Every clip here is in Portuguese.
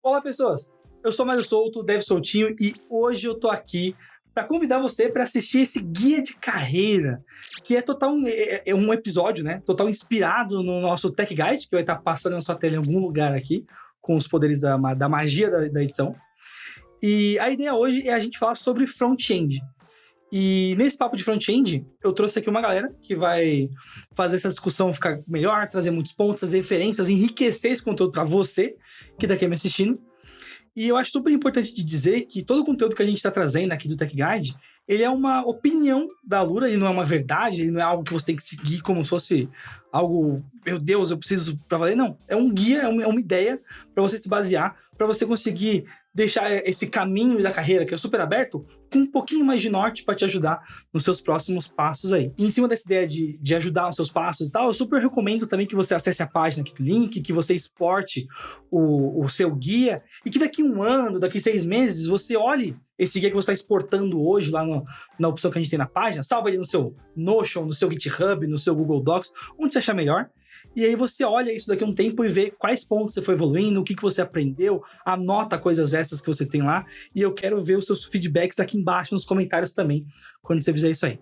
Olá, pessoas! Eu sou Mário Souto, Dev Soltinho, e hoje eu tô aqui para convidar você para assistir esse guia de carreira, que é um episódio, né? Total inspirado no nosso Tech Guide, que vai estar passando na sua tela em algum lugar aqui, com os poderes da magia da edição. E a ideia hoje é a gente falar sobre front-end. E nesse papo de front-end, eu trouxe aqui uma galera que vai fazer essa discussão ficar melhor, trazer muitos pontos, trazer referências, enriquecer esse conteúdo para você que está aqui me assistindo. E eu acho super importante de dizer que todo o conteúdo que a gente está trazendo aqui do Tech Guide, ele é uma opinião da Alura, ele não é uma verdade, ele não é algo que você tem que seguir como se fosse algo, meu Deus, eu preciso para valer. Não, é um guia, é uma ideia para você se basear, para você conseguir deixar esse caminho da carreira, que é super aberto, com um pouquinho mais de norte para te ajudar nos seus próximos passos aí. E em cima dessa ideia de ajudar nos seus passos e tal, eu super recomendo também que você acesse a página aqui do link, que você exporte o seu guia, e que daqui um ano, daqui 6 meses, você olhe esse guia que você está exportando hoje lá na opção que a gente tem na página, salva ele no seu Notion, no seu GitHub, no seu Google Docs, onde você achar melhor. E aí você olha isso daqui a um tempo e vê quais pontos você foi evoluindo, o que você aprendeu, anota coisas essas que você tem lá, e eu quero ver os seus feedbacks aqui embaixo nos comentários também, quando você fizer isso aí.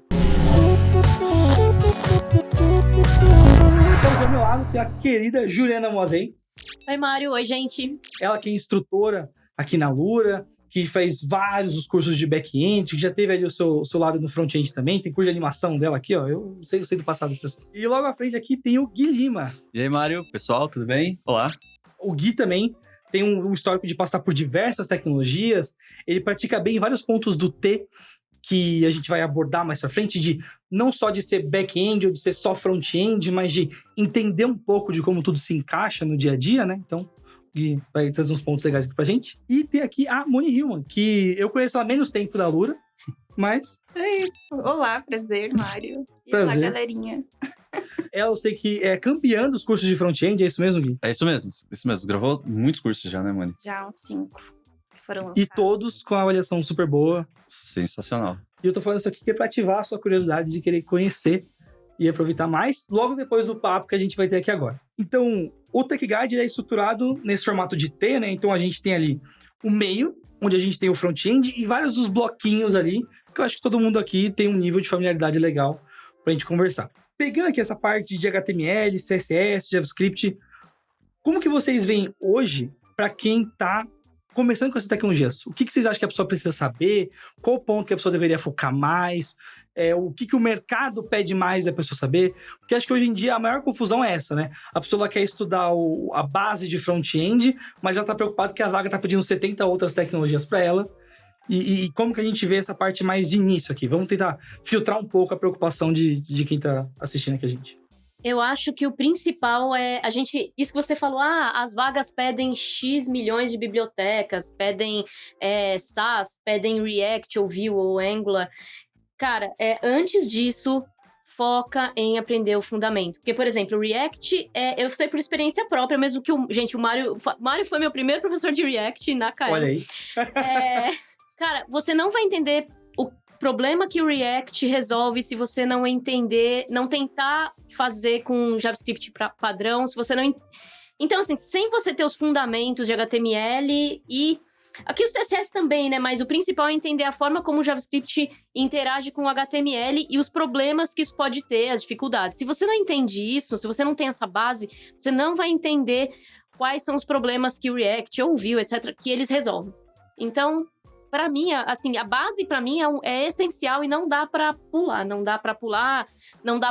Então, do meu lado tem a querida Juliana Moazei. Oi, Mário. Oi, gente. Ela que é instrutora aqui na Alura, que fez vários os cursos de back-end, que já teve ali o seu lado no front-end também, tem curso de animação dela aqui, ó, eu sei do passado das pessoas. E logo à frente aqui tem o Gui Lima. E aí, Mário, pessoal, tudo bem? Olá. O Gui também tem um histórico de passar por diversas tecnologias, ele pratica bem vários pontos do T, que a gente vai abordar mais pra frente, de não só de ser back-end ou de ser só front-end, mas de entender um pouco de como tudo se encaixa no dia a dia, né? Então, e vai trazer uns pontos legais aqui pra gente. E tem aqui a Moni Hillman, que eu conheço há menos tempo da Alura, mas... É isso. Olá, prazer, Mário. E prazer. Olá, galerinha. Eu sei que é campeã dos cursos de front-end, é isso mesmo, Gui? É isso mesmo. Gravou muitos cursos já, né, Moni? Já uns 5 que foram lançados. E todos com a avaliação super boa. Sensacional. E eu tô falando isso aqui que é pra ativar a sua curiosidade de querer conhecer e aproveitar mais, logo depois do papo que a gente vai ter aqui agora. Então, o Tech Guide é estruturado nesse formato de T, né? Então, a gente tem ali o meio, onde a gente tem o front-end e vários dos bloquinhos ali, que eu acho que todo mundo aqui tem um nível de familiaridade legal pra gente conversar. Pegando aqui essa parte de HTML, CSS, JavaScript, como que vocês veem hoje para quem tá começando com essas tecnologias? O que vocês acham que a pessoa precisa saber? Qual ponto que a pessoa deveria focar mais? O que o mercado pede mais da pessoa saber? Porque acho que hoje em dia a maior confusão é essa, né? A pessoa ela quer estudar a base de front-end, mas ela está preocupada que a vaga está pedindo 70 outras tecnologias para ela. E como que a gente vê essa parte mais de início aqui? Vamos tentar filtrar um pouco a preocupação de quem está assistindo aqui a gente. Eu acho que o principal é isso que você falou, as vagas pedem X milhões de bibliotecas, pedem SAS, pedem React ou Vue ou Angular. Cara, antes disso, foca em aprender o fundamento. Porque, por exemplo, o React, eu sei por experiência própria, mesmo que o Mário foi meu primeiro professor de React na KM. Olha aí. Cara, você não vai entender o problema que o React resolve se você não entender, não tentar fazer com JavaScript padrão, se você não... Então, assim, sem você ter os fundamentos de HTML e... Aqui o CSS também, né? Mas o principal é entender a forma como o JavaScript interage com o HTML e os problemas que isso pode ter, as dificuldades. Se você não entende isso, se você não tem essa base, você não vai entender quais são os problemas que o React ou o Vue, etc., que eles resolvem. Então... Pra mim, assim, a base pra mim é essencial e não dá pra pular. Não dá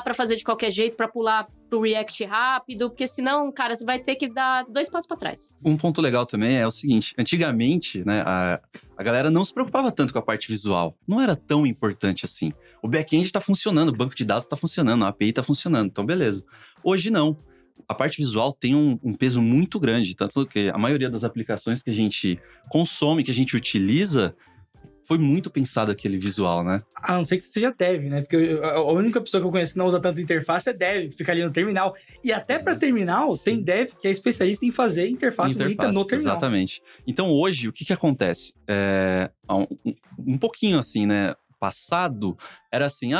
pra fazer de qualquer jeito, pra pular pro React rápido, porque senão, cara, você vai ter que dar 2 passos pra trás. Um ponto legal também é o seguinte, antigamente, né, a galera não se preocupava tanto com a parte visual. Não era tão importante assim. O back-end tá funcionando, o banco de dados tá funcionando, a API tá funcionando, então beleza. Hoje não. A parte visual tem um peso muito grande, tanto que a maioria das aplicações que a gente consome, que a gente utiliza, foi muito pensado aquele visual, né? A não ser que você seja dev, né? Porque a única pessoa que eu conheço que não usa tanto interface é dev, que fica ali no terminal. E até para terminal, sim, tem dev que é especialista em fazer interface bonita no terminal. Exatamente. Então hoje, o que acontece? Um pouquinho assim, né? Passado, era assim,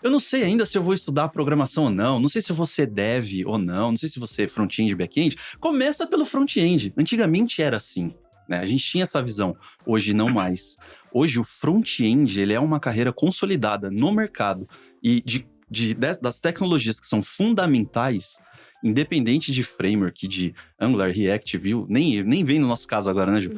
eu não sei ainda se eu vou estudar programação ou não sei se eu vou ser dev ou não sei se vou ser front-end, back-end. Começa pelo front-end. Antigamente era assim. né? A gente tinha essa visão, hoje não mais. Hoje o front-end, ele é uma carreira consolidada no mercado e das tecnologias que são fundamentais, independente de framework, de Angular, React, Vue, nem vem no nosso caso agora, né, Ju?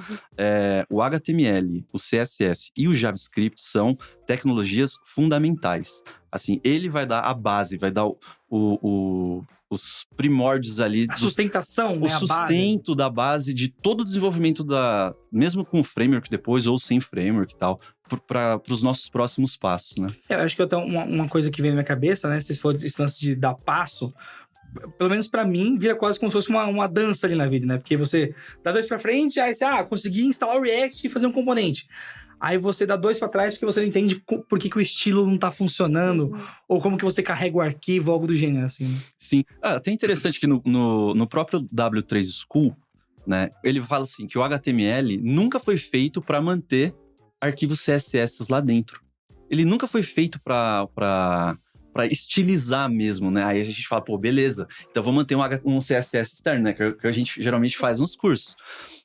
O HTML, o CSS e o JavaScript são tecnologias fundamentais. Assim, ele vai dar a base, vai dar os primórdios ali. A sustentação, né? O sustento da base de todo o desenvolvimento mesmo com framework depois, ou sem framework e tal, para os nossos próximos passos, né? Eu acho que até uma coisa que vem na minha cabeça, né? Se for esse lance de dar passo, pelo menos pra mim, vira quase como se fosse uma dança ali na vida, né? Porque você dá 2 pra frente, aí você, consegui instalar o React e fazer um componente. Aí você dá 2 pra trás porque você não entende por que o estilo não tá funcionando, ou como que você carrega o arquivo, algo do gênero, assim. Sim. Até interessante que no próprio W3 School, né, ele fala assim, que o HTML nunca foi feito para manter arquivos CSS lá dentro. Ele nunca foi feito para estilizar mesmo, né? Aí a gente fala, pô, beleza, então vou manter um CSS externo, né? Que a gente geralmente faz nos cursos.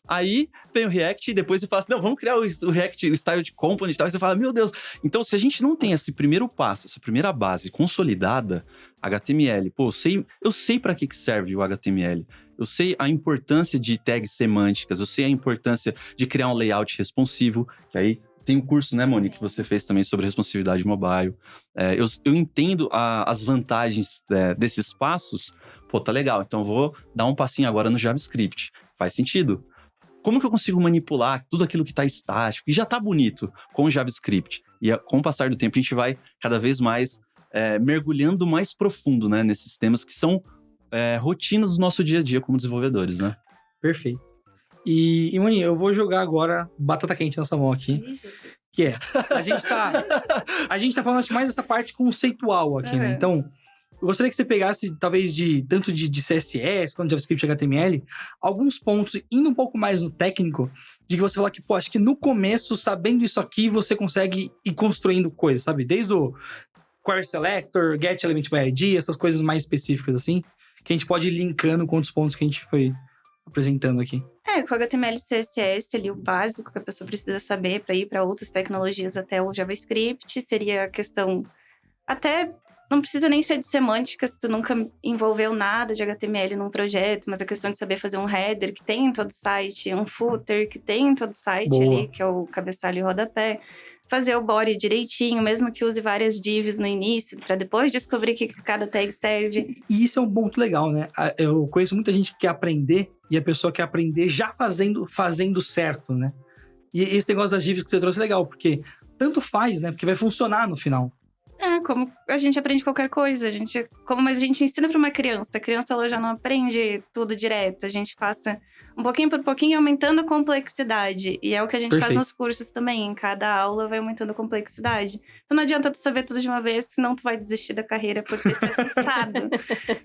Aí vem o React e depois você fala assim, não, vamos criar o React, o Style Component e tal. E você fala, meu Deus. Então, se a gente não tem esse primeiro passo, essa primeira base consolidada, HTML, pô, eu sei para que serve o HTML. Eu sei a importância de tags semânticas, eu sei a importância de criar um layout responsivo, que aí tem um curso, né, Moni, que você fez também sobre responsividade mobile. Eu entendo as vantagens desses passos. Pô, tá legal, então eu vou dar um passinho agora no JavaScript. Faz sentido. Como que eu consigo manipular tudo aquilo que está estático e já está bonito com o JavaScript? E com o passar do tempo, a gente vai cada vez mais mergulhando mais profundo, né, nesses temas que são rotinas do nosso dia a dia como desenvolvedores, né? Perfeito. E Moni, eu vou jogar agora batata quente na sua mão aqui. Que a gente tá falando mais dessa parte conceitual aqui, né? Então, eu gostaria que você pegasse, talvez, tanto de CSS quanto de JavaScript e HTML, alguns pontos, indo um pouco mais no técnico, de que você falar que, pô, acho que no começo, sabendo isso aqui, você consegue ir construindo coisas, sabe? Desde o Query Selector, Get Element by ID, essas coisas mais específicas, assim, que a gente pode ir linkando com os pontos que a gente foi apresentando aqui. Com HTML e CSS ali, o básico que a pessoa precisa saber para ir para outras tecnologias até o JavaScript, seria a questão... Até não precisa nem ser de semântica, se tu nunca envolveu nada de HTML num projeto, mas a questão de saber fazer um header que tem em todo site, um footer que tem em todo site. Boa. Ali, que é o cabeçalho e rodapé. Fazer o body direitinho, mesmo que use várias divs no início, para depois descobrir que cada tag serve. E isso é um ponto legal, né? Eu conheço muita gente que quer aprender, e a pessoa quer aprender já fazendo certo, né? E esse negócio das divs que você trouxe é legal, porque tanto faz, né? Porque vai funcionar no final. Como a gente aprende qualquer coisa, mas a gente ensina para uma criança. A criança ela já não aprende tudo direto. A gente passa um pouquinho por pouquinho, aumentando a complexidade. E é o que a gente faz nos cursos também. Em cada aula vai aumentando a complexidade. Então não adianta tu saber tudo de uma vez, senão tu vai desistir da carreira por ter se assustado.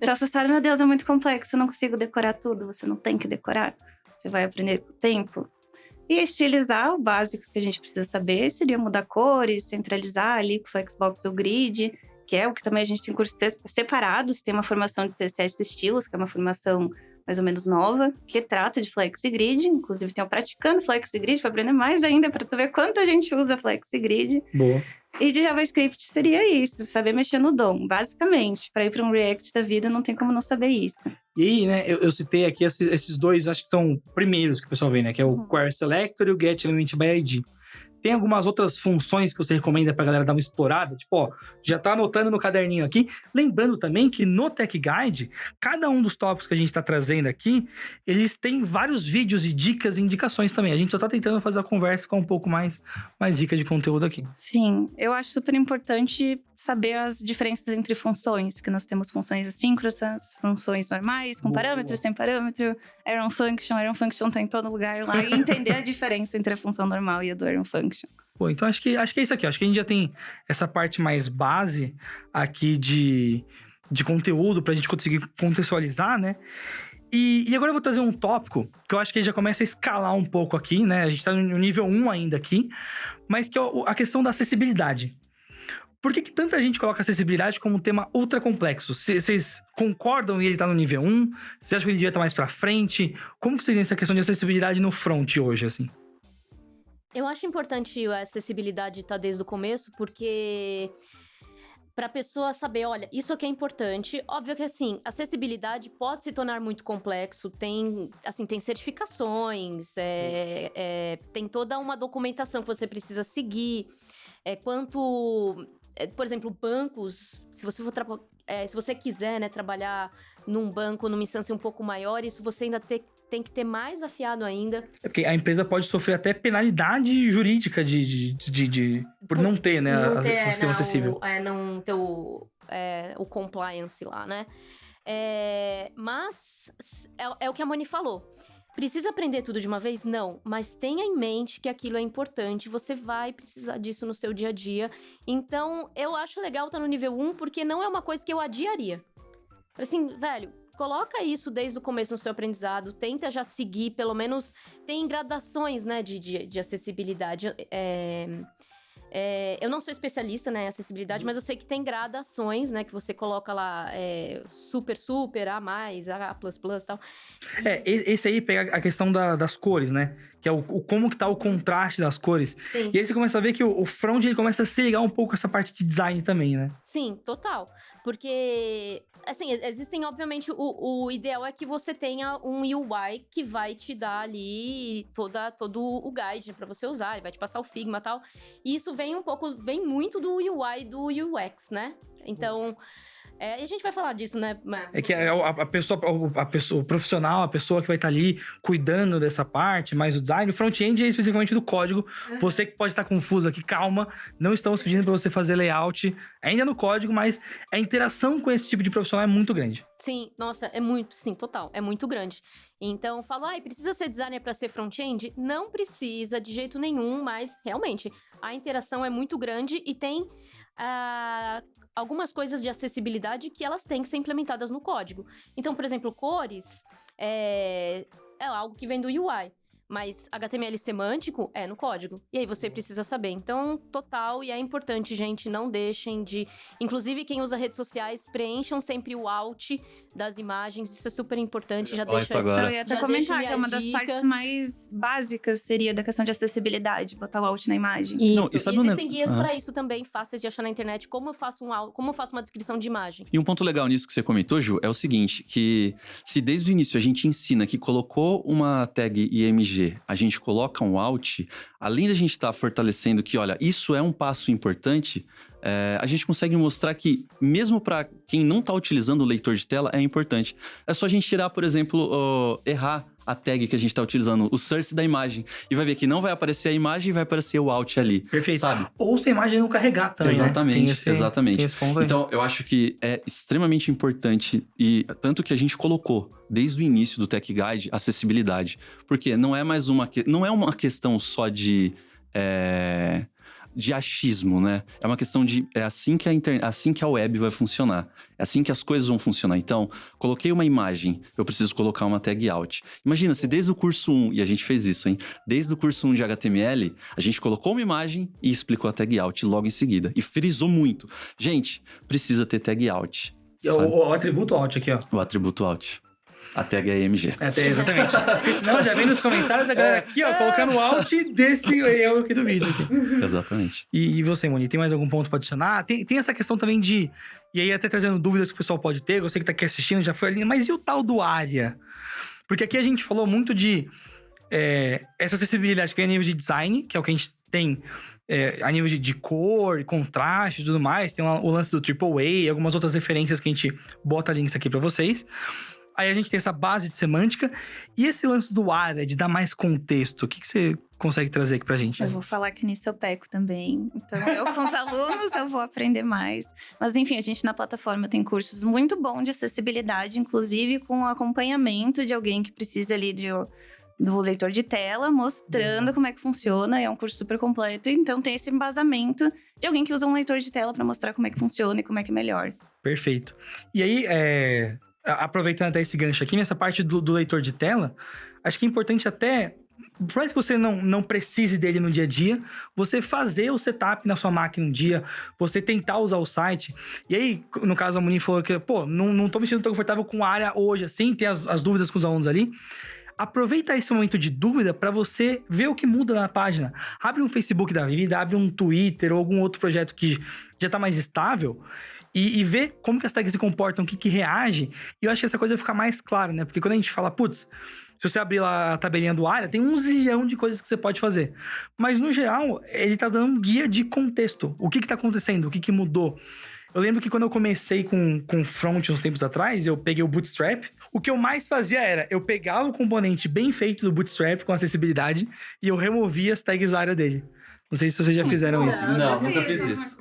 Se assustado, meu Deus, é muito complexo, eu não consigo decorar tudo. Você não tem que decorar. Você vai aprender com o tempo. E estilizar, o básico que a gente precisa saber seria mudar cores, centralizar ali com Flexbox ou Grid, que é o que também a gente tem cursos separados. Tem uma formação de CSS Estilos, que é uma formação mais ou menos nova, que trata de Flex e Grid. Inclusive tem o Praticando Flex e Grid, para aprender mais ainda, para tu ver quanto a gente usa Flex e Grid. Boa. E de JavaScript seria isso, saber mexer no DOM, basicamente. Para ir para um React da vida, não tem como não saber isso. E aí, né, eu citei aqui esses dois, acho que são primeiros que o pessoal vê, né? Que é o Query Selector e o Get Element by ID. Tem algumas outras funções que você recomenda pra galera dar uma explorada? Tipo, ó, já tá anotando no caderninho aqui. Lembrando também que no Tech Guide, cada um dos tópicos que a gente tá trazendo aqui, eles têm vários vídeos e dicas e indicações também. A gente só tá tentando fazer a conversa ficar um pouco mais rica de conteúdo aqui. Sim, eu acho super importante saber as diferenças entre funções, que nós temos funções assíncronas, funções normais, com parâmetros, sem parâmetro, Arrow Function tá em todo lugar lá, e entender a diferença entre a função normal e a do Arrow Function. Pô, então acho que é isso aqui, acho que a gente já tem essa parte mais base aqui de conteúdo pra gente conseguir contextualizar, né? E agora eu vou trazer um tópico que eu acho que já começa a escalar um pouco aqui, né? A gente tá no nível 1 ainda aqui, mas que é a questão da acessibilidade. Por que tanta gente coloca acessibilidade como um tema ultra complexo? Vocês concordam e ele tá no nível 1? Vocês acham que ele devia estar mais pra frente? Como que vocês veem essa questão de acessibilidade no front hoje, assim? Eu acho importante a acessibilidade estar desde o começo, porque para a pessoa saber, olha, isso aqui é importante. Óbvio que, assim, acessibilidade pode se tornar muito complexo. Tem certificações, tem toda uma documentação que você precisa seguir. Por exemplo, bancos, se você quiser, né, trabalhar num banco, numa instância um pouco maior, isso você ainda tem que ter mais afiado ainda. É porque a empresa pode sofrer até penalidade jurídica por não ter, né, o sistema acessível. Não ter o compliance lá, né? Mas é o que a Moni falou. Precisa aprender tudo de uma vez? Não. Mas tenha em mente que aquilo é importante. Você vai precisar disso no seu dia a dia. Então, eu acho legal estar no nível 1, porque não é uma coisa que eu adiaria. Assim, velho, coloca isso desde o começo no seu aprendizado. Tenta já seguir, pelo menos... Tem gradações, né, de acessibilidade. Eu não sou especialista, né, em acessibilidade, mas eu sei que tem gradações, né, que você coloca lá super, A+, A++ e tal. Esse aí pega a questão das cores, né? Que é como que tá o contraste das cores. Sim. E aí você começa a ver que o front, ele começa a se ligar um pouco com essa parte de design também, né? Sim, total. Porque, assim, existem, obviamente, o ideal é que você tenha um UI que vai te dar ali todo o guide pra você usar, ele vai te passar o Figma e tal. E isso vem muito do UI do UX, né? Então, e a gente vai falar disso, né? É que a pessoa, o profissional, a pessoa que vai estar ali cuidando dessa parte, mais o design, o front-end é especificamente do código. Uhum. Você que pode estar confuso aqui, calma, não estamos pedindo para você fazer layout ainda no código, mas a interação com esse tipo de profissional é muito grande. Sim, nossa, total, é muito grande. Então, precisa ser designer para ser front-end? Não precisa, de jeito nenhum, mas realmente, a interação é muito grande e tem algumas coisas de acessibilidade que elas têm que ser implementadas no código. Então, por exemplo, cores é algo que vem do UI. Mas HTML semântico é no código. E aí você precisa saber. Então, total, e é importante, gente, não deixem de... Inclusive, quem usa redes sociais, preencham sempre o alt das imagens. Isso é super importante. Já deixa... Isso agora. Eu ia até comentar que uma das partes mais básicas seria da questão de acessibilidade, botar o alt na imagem. Isso, não, e existem guias pra isso também, fáceis de achar na internet. Como eu faço uma descrição de imagem. E um ponto legal nisso que você comentou, Ju, é o seguinte, que se desde o início a gente ensina que colocou uma tag IMG, a gente coloca um alt, além da gente estar fortalecendo que, olha, isso é um passo importante, a gente consegue mostrar que, mesmo para quem não está utilizando o leitor de tela, é importante. É só a gente tirar, por exemplo, errar a tag que a gente está utilizando, o source da imagem, e vai ver que não vai aparecer a imagem e vai aparecer o alt ali. Perfeito. Sabe? Ou se a imagem não carregar também, exatamente, né? Exatamente. Então, eu acho que é extremamente importante, e tanto que a gente colocou, desde o início do Tech Guide, acessibilidade. Porque não é uma questão só de achismo, né? É uma questão de... É assim que a web vai funcionar. É assim que as coisas vão funcionar. Então, coloquei uma imagem, eu preciso colocar uma tag alt. Imagina, se desde o curso 1, e a gente fez isso, hein? Desde o curso 1 de HTML, a gente colocou uma imagem e explicou a tag alt logo em seguida. E frisou muito. Gente, precisa ter tag alt. O atributo alt aqui, ó. O atributo alt. A tag é IMG. Exatamente. Porque senão já vem nos comentários a galera aqui, ó, colocando o alt desse eu aqui do vídeo. Aqui. Exatamente. E você, Moni, tem mais algum ponto para adicionar? Tem essa questão também de... E aí até trazendo dúvidas que o pessoal pode ter, você que tá aqui assistindo já foi ali, mas e o tal do área? Porque aqui a gente falou muito de essa acessibilidade que é a nível de design, que é o que a gente tem a nível de cor, contraste e tudo mais. Tem o lance do AAA e algumas outras referências que a gente bota links aqui para vocês. Aí a gente tem essa base de semântica. E esse lance do área, de dar mais contexto, o que você consegue trazer aqui pra gente? Eu vou falar que nisso eu peco também. Então, eu com os alunos, eu vou aprender mais. Mas, enfim, a gente na plataforma tem cursos muito bons de acessibilidade, inclusive com acompanhamento de alguém que precisa ali do leitor de tela, mostrando como é que funciona. É um curso super completo. Então, tem esse embasamento de alguém que usa um leitor de tela para mostrar como é que funciona e como é que é melhor. Perfeito. E aí, aproveitando até esse gancho aqui, nessa parte do leitor de tela, acho que é importante até por mais que você não precise dele no dia a dia, você fazer o setup na sua máquina um dia, você tentar usar o site. E aí, no caso, a Moni falou que, pô, não tô me sentindo tão confortável com a área hoje, assim, tem as dúvidas com os alunos ali. Aproveita esse momento de dúvida para você ver o que muda na página. Abre um Facebook da vida, abre um Twitter ou algum outro projeto que já tá mais estável e vê como que as tags se comportam, o que reage. E eu acho que essa coisa vai ficar mais clara, né? Porque quando a gente fala, putz, se você abrir lá a tabelinha do área, tem 1 zilhão de coisas que você pode fazer. Mas, no geral, ele tá dando um guia de contexto. O que tá acontecendo? O que mudou? Eu lembro que quando eu comecei com front uns tempos atrás, eu peguei o Bootstrap. O que eu mais fazia era, eu pegava o componente bem feito do Bootstrap com acessibilidade e eu removia as tags área dele. Não sei se vocês já fizeram isso. Não, nunca fiz isso.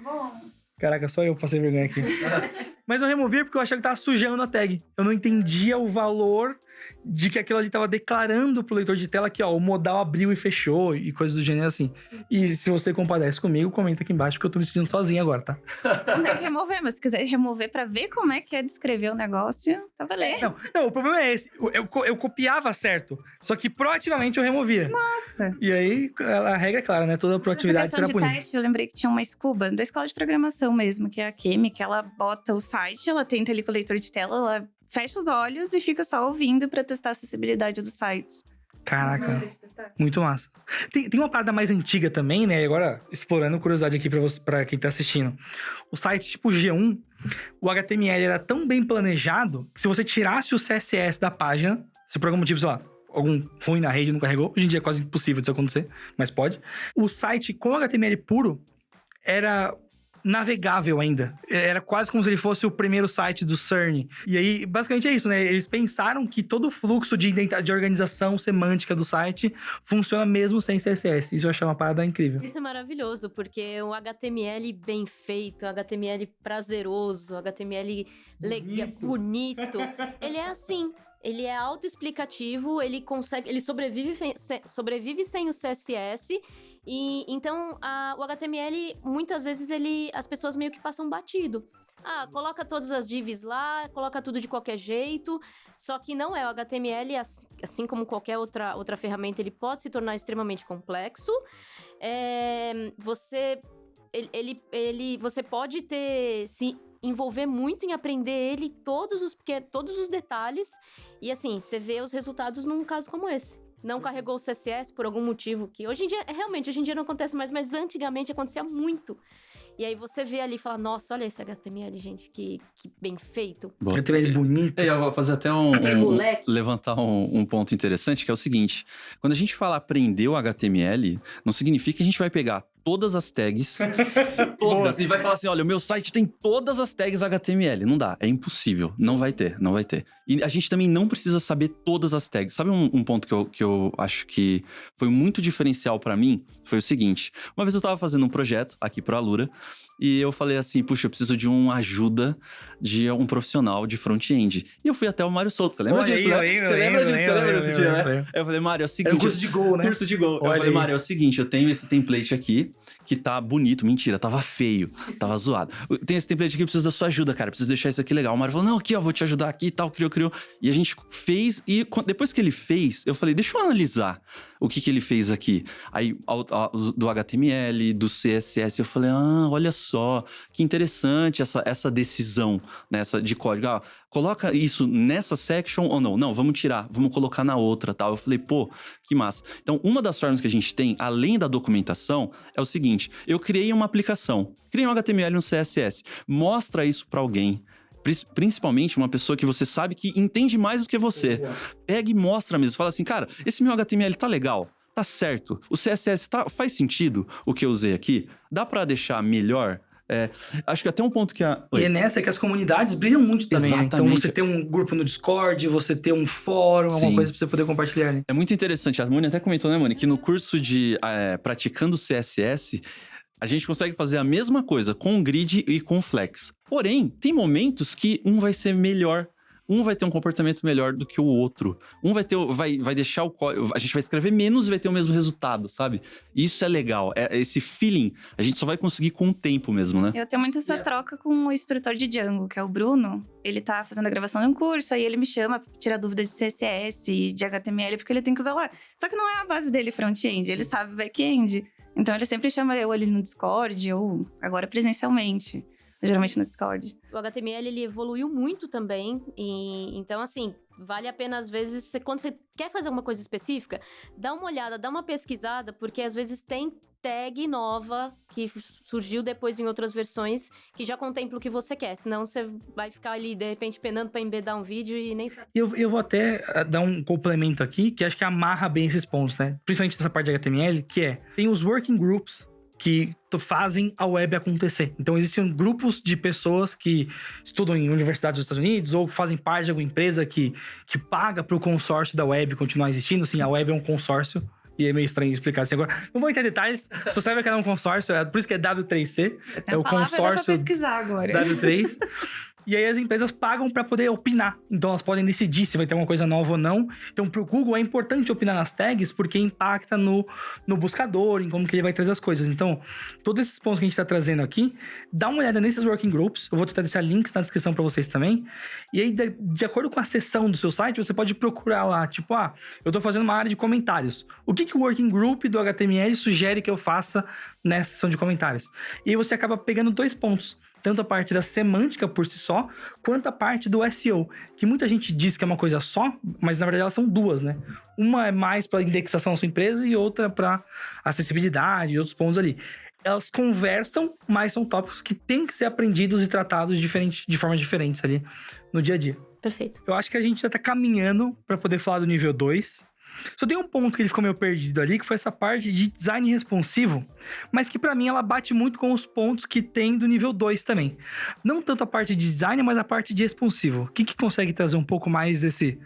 Caraca, só eu passei vergonha aqui. Mas eu removia porque eu achava que tava sujando a tag. Eu não entendia o valor de que aquilo ali tava declarando pro leitor de tela que, ó, o modal abriu e fechou e coisas do gênero assim. E se você compadece comigo, comenta aqui embaixo, porque eu tô me sentindo sozinho agora, tá? Não tem que remover, mas se quiser remover pra ver como é que é descrever o negócio, tá valendo. Não, o problema é esse. Eu copiava certo, só que proativamente eu removia. Nossa. E aí, a regra é clara, né? Toda proatividade será Essa questão de punida. teste, eu lembrei que tinha uma Scuba da escola de programação mesmo, que é a Kemi, que ela bota o site, ela tenta ali com o leitor de tela, ela fecha os olhos e fica só ouvindo pra testar a acessibilidade dos sites. Caraca, muito massa. Tem uma parada mais antiga também, né? E agora, explorando curiosidade aqui pra quem tá assistindo. O site tipo G1, o HTML era tão bem planejado que se você tirasse o CSS da página, se por algum motivo, sei lá, algum ruim na rede não carregou, hoje em dia é quase impossível disso acontecer, mas pode. O site com HTML puro era navegável ainda. Era quase como se ele fosse o primeiro site do CERN. E aí, basicamente é isso, né? Eles pensaram que todo o fluxo de organização semântica do site funciona mesmo sem CSS. Isso eu achei uma parada incrível. Isso é maravilhoso, porque o HTML bem feito, o HTML prazeroso, o HTML bonito, ele é assim. Ele é autoexplicativo, ele sobrevive sem o CSS. E então o HTML, muitas vezes, as pessoas meio que passam batido. Coloca todas as divs lá, coloca tudo de qualquer jeito. Só que não é. O HTML, assim como qualquer outra ferramenta, ele pode se tornar extremamente complexo. Você pode se envolver muito em aprender ele, todos os detalhes. E assim, você vê os resultados num caso como esse. Não carregou o CSS por algum motivo que hoje em dia não acontece mais, mas antigamente acontecia muito. E aí você vê ali e fala, nossa, olha esse HTML, gente, que bem feito. HTML bonito. Eu vou fazer até levantar um ponto interessante, que é o seguinte. Quando a gente fala aprender o HTML, não significa que a gente vai pegar todas as tags, todas, e vai falar assim, olha, o meu site tem todas as tags HTML. Não dá, é impossível, não vai ter. E a gente também não precisa saber todas as tags. Sabe um ponto que eu acho que foi muito diferencial pra mim? Foi o seguinte, uma vez eu tava fazendo um projeto aqui pro Alura, e eu falei assim, puxa, eu preciso de uma ajuda de um profissional de front-end. E eu fui até o Mário Souto, você lembra disso, né? Você lembra desse dia, né? Eu falei, Mário, é o seguinte... É o curso de Go, né? Curso de Go. Eu falei, Mário, é o seguinte, eu tenho esse template aqui, que tá bonito, mentira, tava feio, tava zoado. Tem esse template aqui, eu preciso da sua ajuda, cara, preciso deixar isso aqui legal. O Mário falou, não, aqui, ó, vou te ajudar aqui e tal, criou. E a gente fez, e depois que ele fez, eu falei, deixa eu analisar o que ele fez aqui. Aí, do HTML, do CSS, eu falei, olha só, que interessante essa decisão, né, de código. Coloca isso nessa section ou não? Não, vamos tirar, vamos colocar na outra, tal. Eu falei, pô, que massa. Então, uma das formas que a gente tem, além da documentação, é o seguinte, eu criei uma aplicação, criei um HTML e um CSS, mostra isso para alguém, principalmente uma pessoa que você sabe que entende mais do que você. Pega e mostra mesmo, fala assim, cara, esse meu HTML tá legal, tá certo, o CSS faz sentido o que eu usei aqui? Dá para deixar melhor? Acho que até um ponto que E é nessa que as comunidades brilham muito também, né? Então você ter um grupo no Discord, você ter um fórum, alguma coisa pra você poder compartilhar ali. É muito interessante, a Moni até comentou, né, Moni, que no curso de Praticando CSS, a gente consegue fazer a mesma coisa com grid e com flex. Porém, tem momentos que um vai ser melhor um vai ter um comportamento melhor do que o outro. Um vai deixar o código... A gente vai escrever menos e vai ter o mesmo resultado, sabe? Isso é legal. Esse feeling, a gente só vai conseguir com o tempo mesmo, né? Eu tenho muito essa troca com o instrutor de Django, que é o Bruno. Ele tá fazendo a gravação de um curso, aí ele me chama pra tirar dúvida de CSS, de HTML, porque ele tem que usar lá. Só que não é a base dele front-end, ele sabe back-end. Então ele sempre chama eu ali no Discord, ou agora presencialmente. Geralmente no Discord. O HTML, ele evoluiu muito também. Então, assim, vale a pena, às vezes, quando você quer fazer alguma coisa específica, dá uma olhada, dá uma pesquisada, porque às vezes tem tag nova que surgiu depois em outras versões que já contempla o que você quer. Senão você vai ficar ali, de repente, penando pra embedar um vídeo e nem sabe. Eu vou até dar um complemento aqui, que acho que amarra bem esses pontos, né? Principalmente nessa parte de HTML, que tem os working groups, que fazem a web acontecer. Então, existem grupos de pessoas que estudam em universidades dos Estados Unidos ou fazem parte de alguma empresa que paga para o consórcio da web continuar existindo. Sim, a web é um consórcio. E é meio estranho explicar assim agora. Não vou entrar em detalhes, só sabe que é um consórcio, por isso que é W3C. É o consórcio dá pra pesquisar agora. W3. E aí as empresas pagam para poder opinar. Então elas podem decidir se vai ter uma coisa nova ou não. Então pro Google é importante opinar nas tags porque impacta no buscador, em como que ele vai trazer as coisas. Então, todos esses pontos que a gente tá trazendo aqui, dá uma olhada nesses working groups. Eu vou tentar deixar links na descrição para vocês também. E aí, de acordo com a seção do seu site, você pode procurar lá, tipo, eu tô fazendo uma área de comentários. O que o working group do HTML sugere que eu faça nessa seção de comentários? E aí você acaba pegando 2 pontos. Tanto a parte da semântica por si só, quanto a parte do SEO. Que muita gente diz que é uma coisa só, mas na verdade elas são duas, né? Uma é mais para indexação da sua empresa e outra para acessibilidade e outros pontos ali. Elas conversam, mas são tópicos que têm que ser aprendidos e tratados de formas diferentes ali no dia a dia. Perfeito. Eu acho que a gente já tá caminhando para poder falar do nível 2. Só tem um ponto que ele ficou meio perdido ali, que foi essa parte de design responsivo, mas que pra mim ela bate muito com os pontos que tem do nível 2 também. Não tanto a parte de design, mas a parte de responsivo. O que consegue trazer um pouco mais desse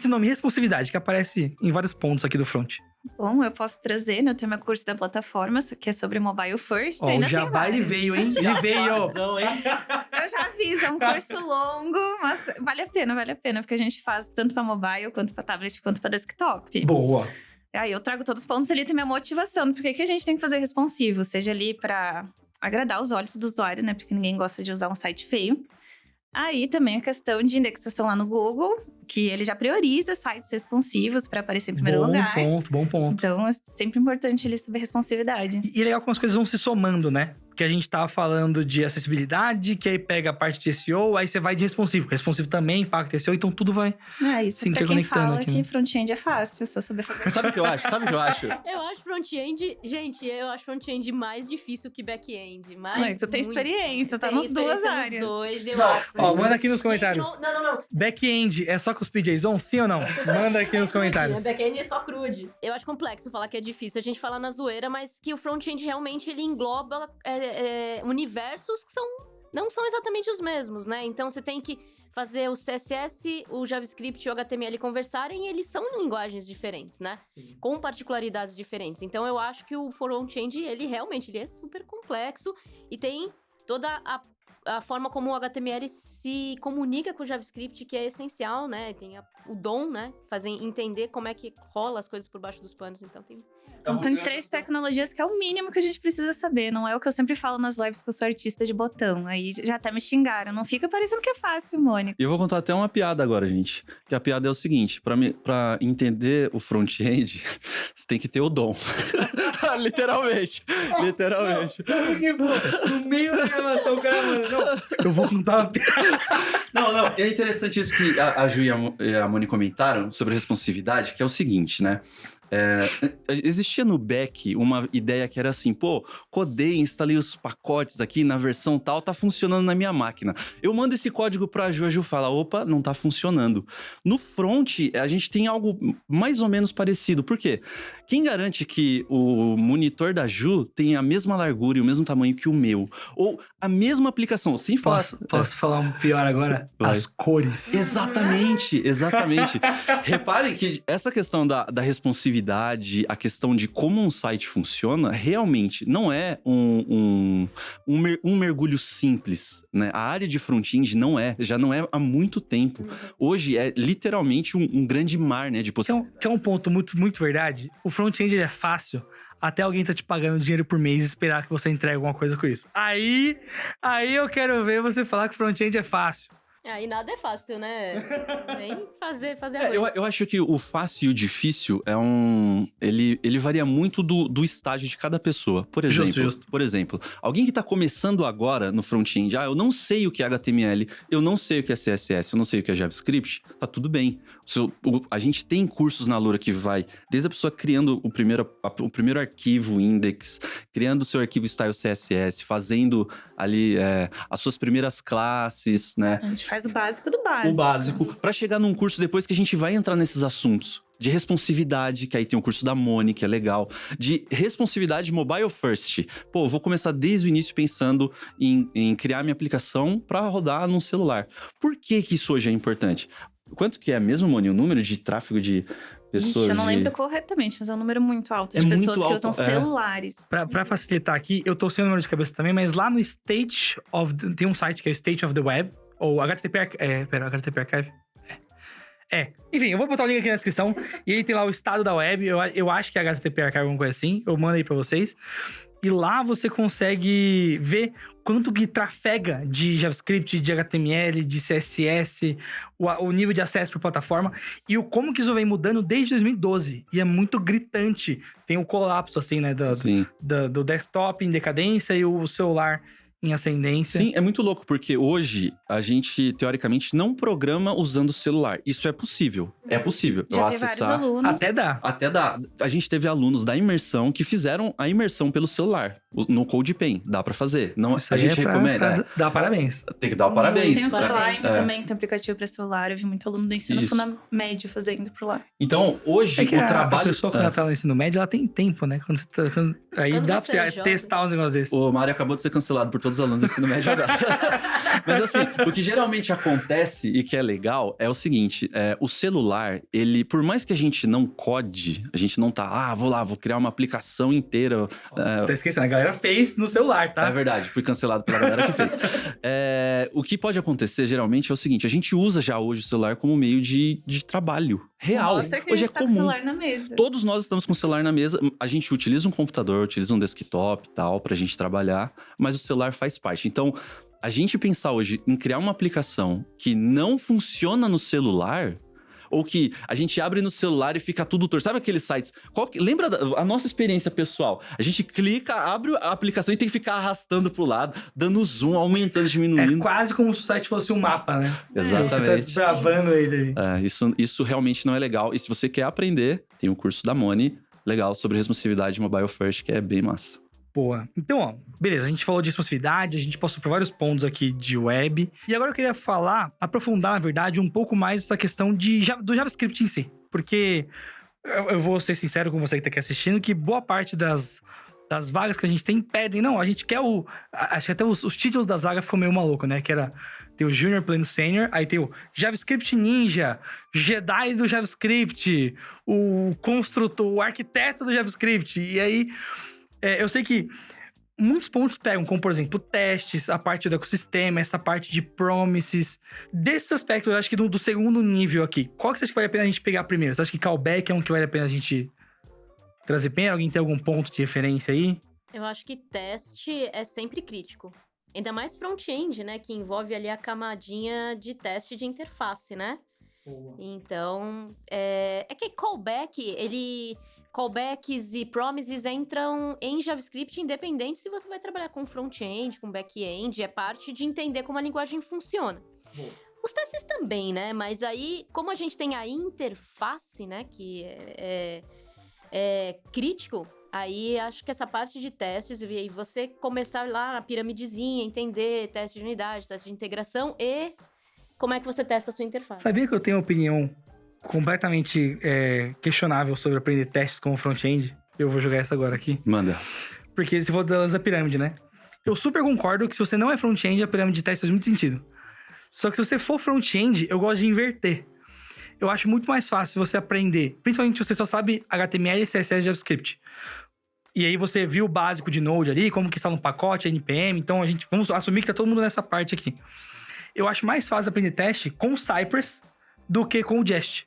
nome, responsividade, que aparece em vários pontos aqui do front? Bom, eu posso trazer, né? Eu tenho meu curso da plataforma, que é sobre mobile first. O Jabá, ele veio, hein? Ele veio! Eu já aviso, é um curso longo, mas vale a pena, porque a gente faz tanto para mobile, quanto para tablet, quanto para desktop. Boa! Aí eu trago todos os pontos ali, tem minha motivação, do porquê que a gente tem que fazer responsivo, seja ali para agradar os olhos do usuário, né? Porque ninguém gosta de usar um site feio. Aí também a questão de indexação lá no Google, que ele já prioriza sites responsivos para aparecer em primeiro lugar. Bom ponto. Então é sempre importante ele saber responsividade. E é legal como as coisas vão se somando, né? Que a gente tava falando de acessibilidade, que aí pega a parte de SEO, aí você vai de responsivo. Responsivo também impacta SEO, então tudo vai isso se pra quem interconectando fala aqui. Que front-end é fácil, só saber fazer. Sabe o que eu acho? Eu acho front-end... Gente, eu acho front-end mais difícil que back-end. Tu tem experiência, tá nas duas áreas. Nos dois, eu acho. Manda aqui nos comentários. Gente, não. Back-end é só cuspir JSON, sim ou não? Manda aqui nos comentários. Back-end é só crude. Eu acho complexo falar que é difícil. A gente fala na zoeira, mas que o front-end realmente ele engloba universos que não são exatamente os mesmos, né? Então você tem que fazer o CSS, o JavaScript e o HTML conversarem, e eles são linguagens diferentes, né? Sim. Com particularidades diferentes. Então eu acho que o front-end, ele realmente é super complexo e tem toda a forma como o HTML se comunica com o JavaScript, que é essencial, né? Tem o dom, né? Fazer entender como é que rola as coisas por baixo dos panos. Então tem 3 tecnologias que é o mínimo que a gente precisa saber. Não é o que eu sempre falo nas lives que eu sou artista de botão. Aí já até me xingaram. Não fica parecendo que é fácil, Mônica. E eu vou contar até uma piada agora, gente. Que a piada é o seguinte. Pra entender o front-end, você tem que ter o dom. Literalmente. Porque, no meio da gravação, o cara, mano, não, eu vou contar uma piada. Não. É interessante isso que a Ju e a Moni comentaram sobre responsividade, que é o seguinte, né? Existia no back uma ideia que era assim, codei, instalei os pacotes aqui na versão tal, tá funcionando na minha máquina. Eu mando esse código pra Ju, a Ju fala, opa, não tá funcionando. No front, a gente tem algo mais ou menos parecido. Por quê? Quem garante que o monitor da Ju tem a mesma largura e o mesmo tamanho que o meu? Ou a mesma aplicação, sem falar... Posso falar um pior agora? Vai. As cores. Exatamente. Reparem que essa questão da responsividade usabilidade, a questão de como um site funciona, realmente não é um mergulho simples, né? A área de front-end já não é há muito tempo. Hoje é literalmente um grande mar, né, de possibilidades. Que é um ponto muito, muito verdade. O front-end é fácil até alguém tá te pagando dinheiro por mês e esperar que você entregue alguma coisa com isso. Aí eu quero ver você falar que front-end é fácil. Aí nada é fácil, né? Nem fazer a Eu acho que o fácil e o difícil ele varia muito do estágio de cada pessoa. Por exemplo, alguém que tá começando agora no front-end, eu não sei o que é HTML, eu não sei o que é CSS, eu não sei o que é JavaScript, tá tudo bem. A gente tem cursos na Alura que vai desde a pessoa criando o primeiro arquivo index, criando o seu arquivo style CSS, fazendo ali as suas primeiras classes, né? A gente faz o básico do básico. O básico, pra chegar num curso depois que a gente vai entrar nesses assuntos. De responsividade, que aí tem o curso da Moni, que é legal. De responsividade mobile first. Pô, eu vou começar desde o início pensando em criar minha aplicação pra rodar num celular. Por que isso hoje é importante? Quanto que é mesmo, Moni, o número de tráfego de pessoas? Eu não lembro corretamente, mas é um número muito alto de pessoas que usam celulares. Pra facilitar aqui, eu tô sem o número de cabeça também, mas lá no tem um site que é o State of the Web, ou HTTP Archive. Enfim, eu vou botar o link aqui na descrição. E aí tem lá o estado da web. Eu acho que é HTTP Archive, alguma coisa assim. Eu mando aí pra vocês. E lá você consegue ver quanto que trafega de JavaScript, de HTML, de CSS, o nível de acesso por plataforma. E como que isso vem mudando desde 2012. E é muito gritante. Tem o colapso, assim, né? Do desktop em decadência e o celular em ascendência. Sim, é muito louco, porque hoje a gente, teoricamente, não programa usando o celular. Isso é possível. É possível. Já vi vários alunos. Até dá. A gente teve alunos da imersão que fizeram a imersão pelo celular. No CodePen. Dá pra fazer. Não, Isso a gente recomenda. Dá parabéns. Tem que dar o parabéns. Tem o celular também, tem aplicativo pra celular. Eu vi muito aluno do ensino médio fazendo por lá. Então, hoje, o trabalho... A pessoa, quando ela tá no ensino médio, ela tem tempo, né? Aí dá pra você testar uns negócios desses. O Mário acabou de ser cancelado por todos os alunos do ensino médio agora. Mas assim, o que geralmente acontece e que é legal é o seguinte, o celular, ele, por mais que a gente não code, a gente não tá, vou criar uma aplicação inteira. Você tá esquecendo, a galera fez no celular, tá? É verdade, fui cancelado pela galera que fez. O que pode acontecer, geralmente, é o seguinte, a gente usa já hoje o celular como meio de trabalho real. Mostra que hoje a gente tá com o celular na mesa. Todos nós estamos com o celular na mesa. A gente utiliza um computador, utiliza um desktop e tal, pra gente trabalhar, mas o celular faz parte. Então, a gente pensar hoje em criar uma aplicação que não funciona no celular, ou que a gente abre no celular e fica tudo torto. Sabe aqueles sites? Lembra a nossa experiência pessoal? A gente clica, abre a aplicação e tem que ficar arrastando pro lado, dando zoom, aumentando, diminuindo. É quase como se o site fosse um mapa, né? Exatamente. Você tá desbravando ele. Isso realmente não é legal. E se você quer aprender, tem um curso da Moni, legal, sobre responsividade mobile first, que é bem massa. Boa. Então, beleza, a gente falou de responsividade, a gente passou por vários pontos aqui de web. E agora eu queria aprofundar, na verdade, um pouco mais essa questão do JavaScript em si. Porque eu vou ser sincero com você que tá aqui assistindo, que boa parte das vagas que a gente tem pedem. Não, a gente quer acho que até os títulos das vagas ficou meio maluco, né? Que era tem o Junior, Pleno, Senior, aí tem o JavaScript Ninja, Jedi do JavaScript, o construtor, o arquiteto do JavaScript. E aí... eu sei que muitos pontos pegam, como, por exemplo, testes, a parte do ecossistema, essa parte de promises. Desses aspectos, eu acho que do segundo nível aqui, qual que você acha que vale a pena a gente pegar primeiro? Você acha que callback é um que vale a pena a gente trazer pena? Alguém tem algum ponto de referência aí? Eu acho que teste é sempre crítico. Ainda mais front-end, né? Que envolve ali a camadinha de teste de interface, né? Então, é que callback, callbacks e promises entram em JavaScript independente se você vai trabalhar com front-end, com back-end, é parte de entender como a linguagem funciona. Os testes também, né? Mas aí, como a gente tem a interface, né? Que é crítico, aí acho que essa parte de testes, e você começar lá na piramidezinha, entender teste de unidade, teste de integração e como é que você testa a sua interface. Sabia que eu tenho uma opinião completamente questionável sobre aprender testes com o front-end? Eu vou jogar essa agora aqui. Manda. Porque se for da pirâmide, né? Eu super concordo que se você não é front-end, a pirâmide de testes faz muito sentido. Só que se você for front-end, eu gosto de inverter. eu acho muito mais fácil você aprender, principalmente se você só sabe HTML, CSS e JavaScript. E aí você viu o básico de Node ali, como que está no pacote, NPM, então vamos assumir que tá todo mundo nessa parte aqui. Eu acho mais fácil aprender teste com o Cypress do que com o Jest.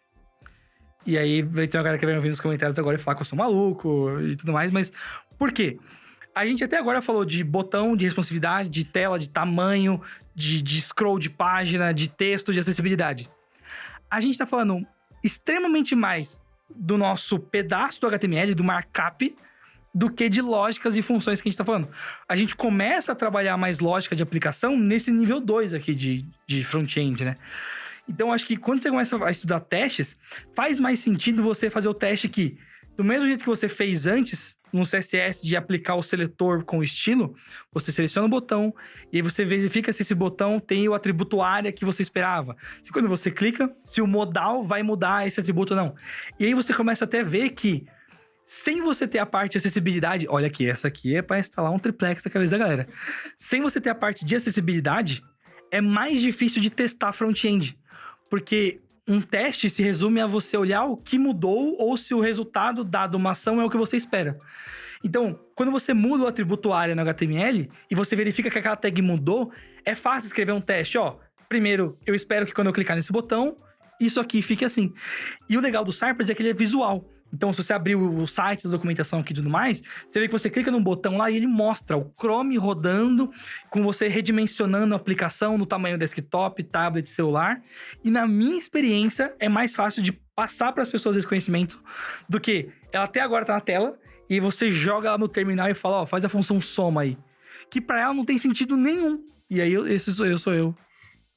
E aí vai ter uma galera que vai me ouvir nos comentários agora e falar que eu sou maluco e tudo mais, mas por quê? A gente até agora falou de botão, de responsividade, de tela, de tamanho, de scroll de página, de texto, de acessibilidade. A gente tá falando extremamente mais do nosso pedaço do HTML, do markup, do que de lógicas e funções que a gente tá falando. A gente começa a trabalhar mais lógica de aplicação nesse nível 2 aqui de front-end, né? Então, acho que quando você começa a estudar testes, faz mais sentido você fazer o teste que, do mesmo jeito que você fez antes, no CSS, de aplicar o seletor com o estilo, você seleciona o botão e aí você verifica se esse botão tem o atributo área que você esperava. Se quando você clica, se o modal vai mudar esse atributo ou não. E aí você começa até a ver que, sem você ter a parte de acessibilidade... Olha aqui, essa aqui é para instalar um triplex na cabeça da galera. Sem você ter a parte de acessibilidade, é mais difícil de testar front-end. Porque um teste se resume a você olhar o que mudou ou se o resultado dado uma ação é o que você espera. Então, quando você muda o atributo área no HTML e você verifica que aquela tag mudou, é fácil escrever um teste. Primeiro, eu espero que quando eu clicar nesse botão, isso aqui fique assim. E o legal do Cypress é que ele é visual. Então, se você abrir o site da documentação aqui e tudo mais, você vê que você clica num botão lá e ele mostra o Chrome rodando, com você redimensionando a aplicação no tamanho desktop, tablet, celular. E na minha experiência, é mais fácil de passar para as pessoas esse conhecimento do que ela até agora tá na tela e você joga ela no terminal e fala, faz a função soma aí. Que para ela não tem sentido nenhum. E aí, esse sou eu.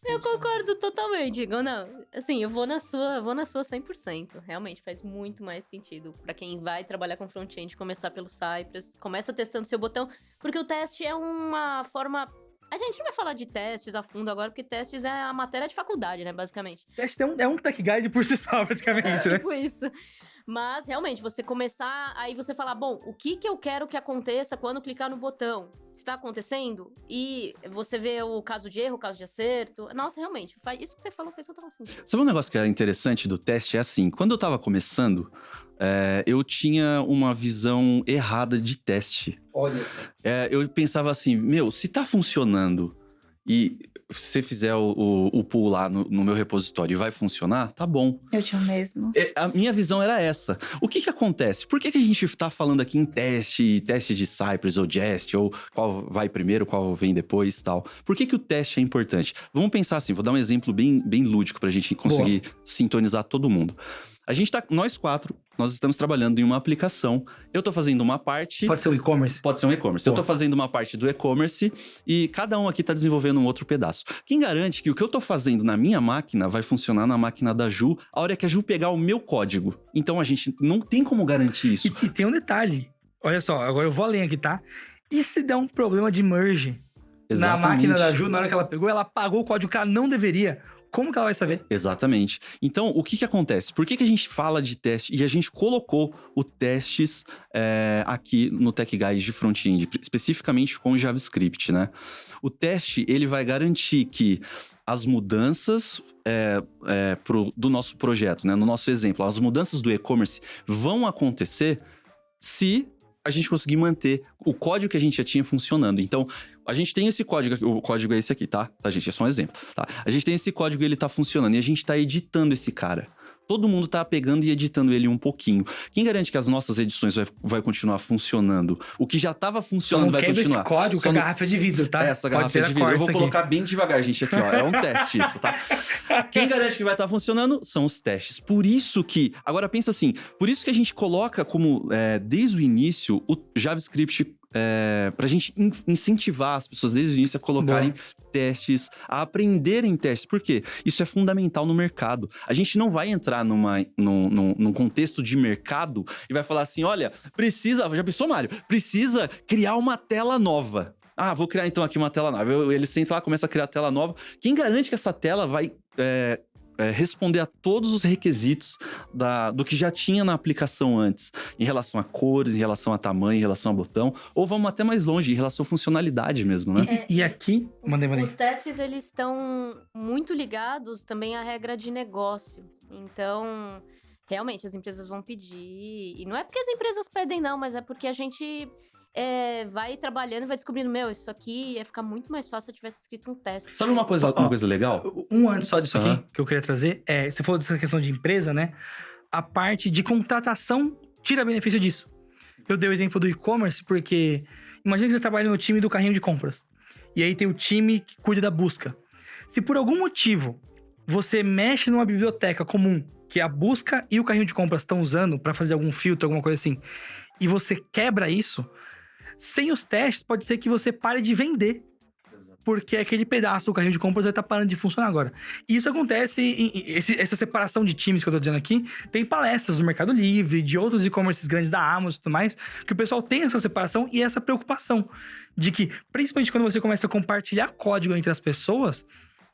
Eu concordo totalmente, Igor. Não, assim, eu vou na sua 100%. Realmente faz muito mais sentido pra quem vai trabalhar com front-end, começar pelo Cypress, começa testando seu botão, porque o teste é uma forma... A gente não vai falar de testes a fundo agora, porque testes é a matéria de faculdade, né, basicamente. Teste é um tech guide por si só, praticamente, né? Tipo isso. Mas, realmente, você começar, aí você falar, bom, o que eu quero que aconteça quando clicar no botão? Está acontecendo? E você vê o caso de erro, o caso de acerto. Nossa, realmente, isso que você falou fez total sentido. Sabe um negócio que é interessante do teste? É assim, quando eu tava começando, eu tinha uma visão errada de teste. Olha só. Eu pensava assim, se tá funcionando e se você fizer o pull lá no meu repositório e vai funcionar, tá bom. Eu tinha o mesmo. A minha visão era essa. O que acontece? Por que a gente tá falando aqui em teste de Cypress ou Jest, ou qual vai primeiro, qual vem depois e tal? Por que o teste é importante? Vamos pensar assim, vou dar um exemplo bem lúdico pra gente conseguir sintonizar todo mundo. Nós quatro, nós estamos trabalhando em uma aplicação. Eu tô fazendo uma parte... Pode ser um e-commerce? Pode ser um e-commerce. Eu tô fazendo uma parte do e-commerce e cada um aqui tá desenvolvendo um outro pedaço. Quem garante que o que eu tô fazendo na minha máquina vai funcionar na máquina da Ju a hora que a Ju pegar o meu código? Então a gente não tem como garantir isso. E tem um detalhe. Olha só, agora eu vou além aqui, tá? E se der um problema de merge na máquina da Ju, na hora que ela pegou, ela apagou o código que ela não deveria... Como que ela vai saber? Exatamente. Então, o que acontece? Por que a gente fala de teste e a gente colocou o testes aqui no Tech Guide de front-end, especificamente com JavaScript, né? O teste, ele vai garantir que as mudanças do nosso projeto, né? No nosso exemplo, as mudanças do e-commerce vão acontecer se a gente conseguir manter o código que a gente já tinha funcionando. Então, a gente tem esse código, o código é esse aqui, tá, gente? É só um exemplo, tá? A gente tem esse código e ele tá funcionando e a gente tá editando esse cara. Todo mundo tá pegando e editando ele um pouquinho. Quem garante que as nossas edições vai continuar funcionando? O que já tava funcionando vai continuar. Esse código com a garrafa de vidro, tá? Essa garrafa de vidro. Eu vou colocar bem devagar, gente, aqui, ó. É um teste isso, tá? Quem garante que vai estar funcionando são os testes. Por isso que... Agora, pensa assim. Por isso que a gente coloca como, desde o início, o JavaScript... pra gente incentivar as pessoas desde o início a colocarem testes, a aprenderem testes. Por quê? Isso é fundamental no mercado. A gente não vai entrar num contexto de mercado e vai falar assim, olha, já pensou, Mário? Precisa criar uma tela nova. Ah, vou criar então aqui uma tela nova. Ele senta lá, começa a criar a tela nova. Quem garante que essa tela vai responder a todos os requisitos do que já tinha na aplicação antes, em relação a cores, em relação a tamanho, em relação a botão, ou vamos até mais longe, em relação à funcionalidade mesmo, né? E aqui, mandei. Os testes, eles estão muito ligados também à regra de negócio. Então, realmente, as empresas vão pedir. E não é porque as empresas pedem, não, mas é porque a gente vai trabalhando e vai descobrindo, isso aqui ia ficar muito mais fácil se eu tivesse escrito um teste. Sabe uma coisa legal? Antes só disso aqui, que eu queria trazer, você falou dessa questão de empresa, né? A parte de contratação tira benefício disso. Eu dei o exemplo do e-commerce porque imagina que você trabalha no time do carrinho de compras. E aí tem o time que cuida da busca. Se por algum motivo você mexe numa biblioteca comum, que a busca e o carrinho de compras estão usando para fazer algum filtro, alguma coisa assim, e você quebra isso, sem os testes pode ser que você pare de vender. Porque aquele pedaço do carrinho de compras vai estar parando de funcionar agora. E isso acontece, essa separação de times que eu tô dizendo aqui, tem palestras do Mercado Livre, de outros e-commerces grandes da Amazon e tudo mais, que o pessoal tem essa separação e essa preocupação de que, principalmente quando você começa a compartilhar código entre as pessoas,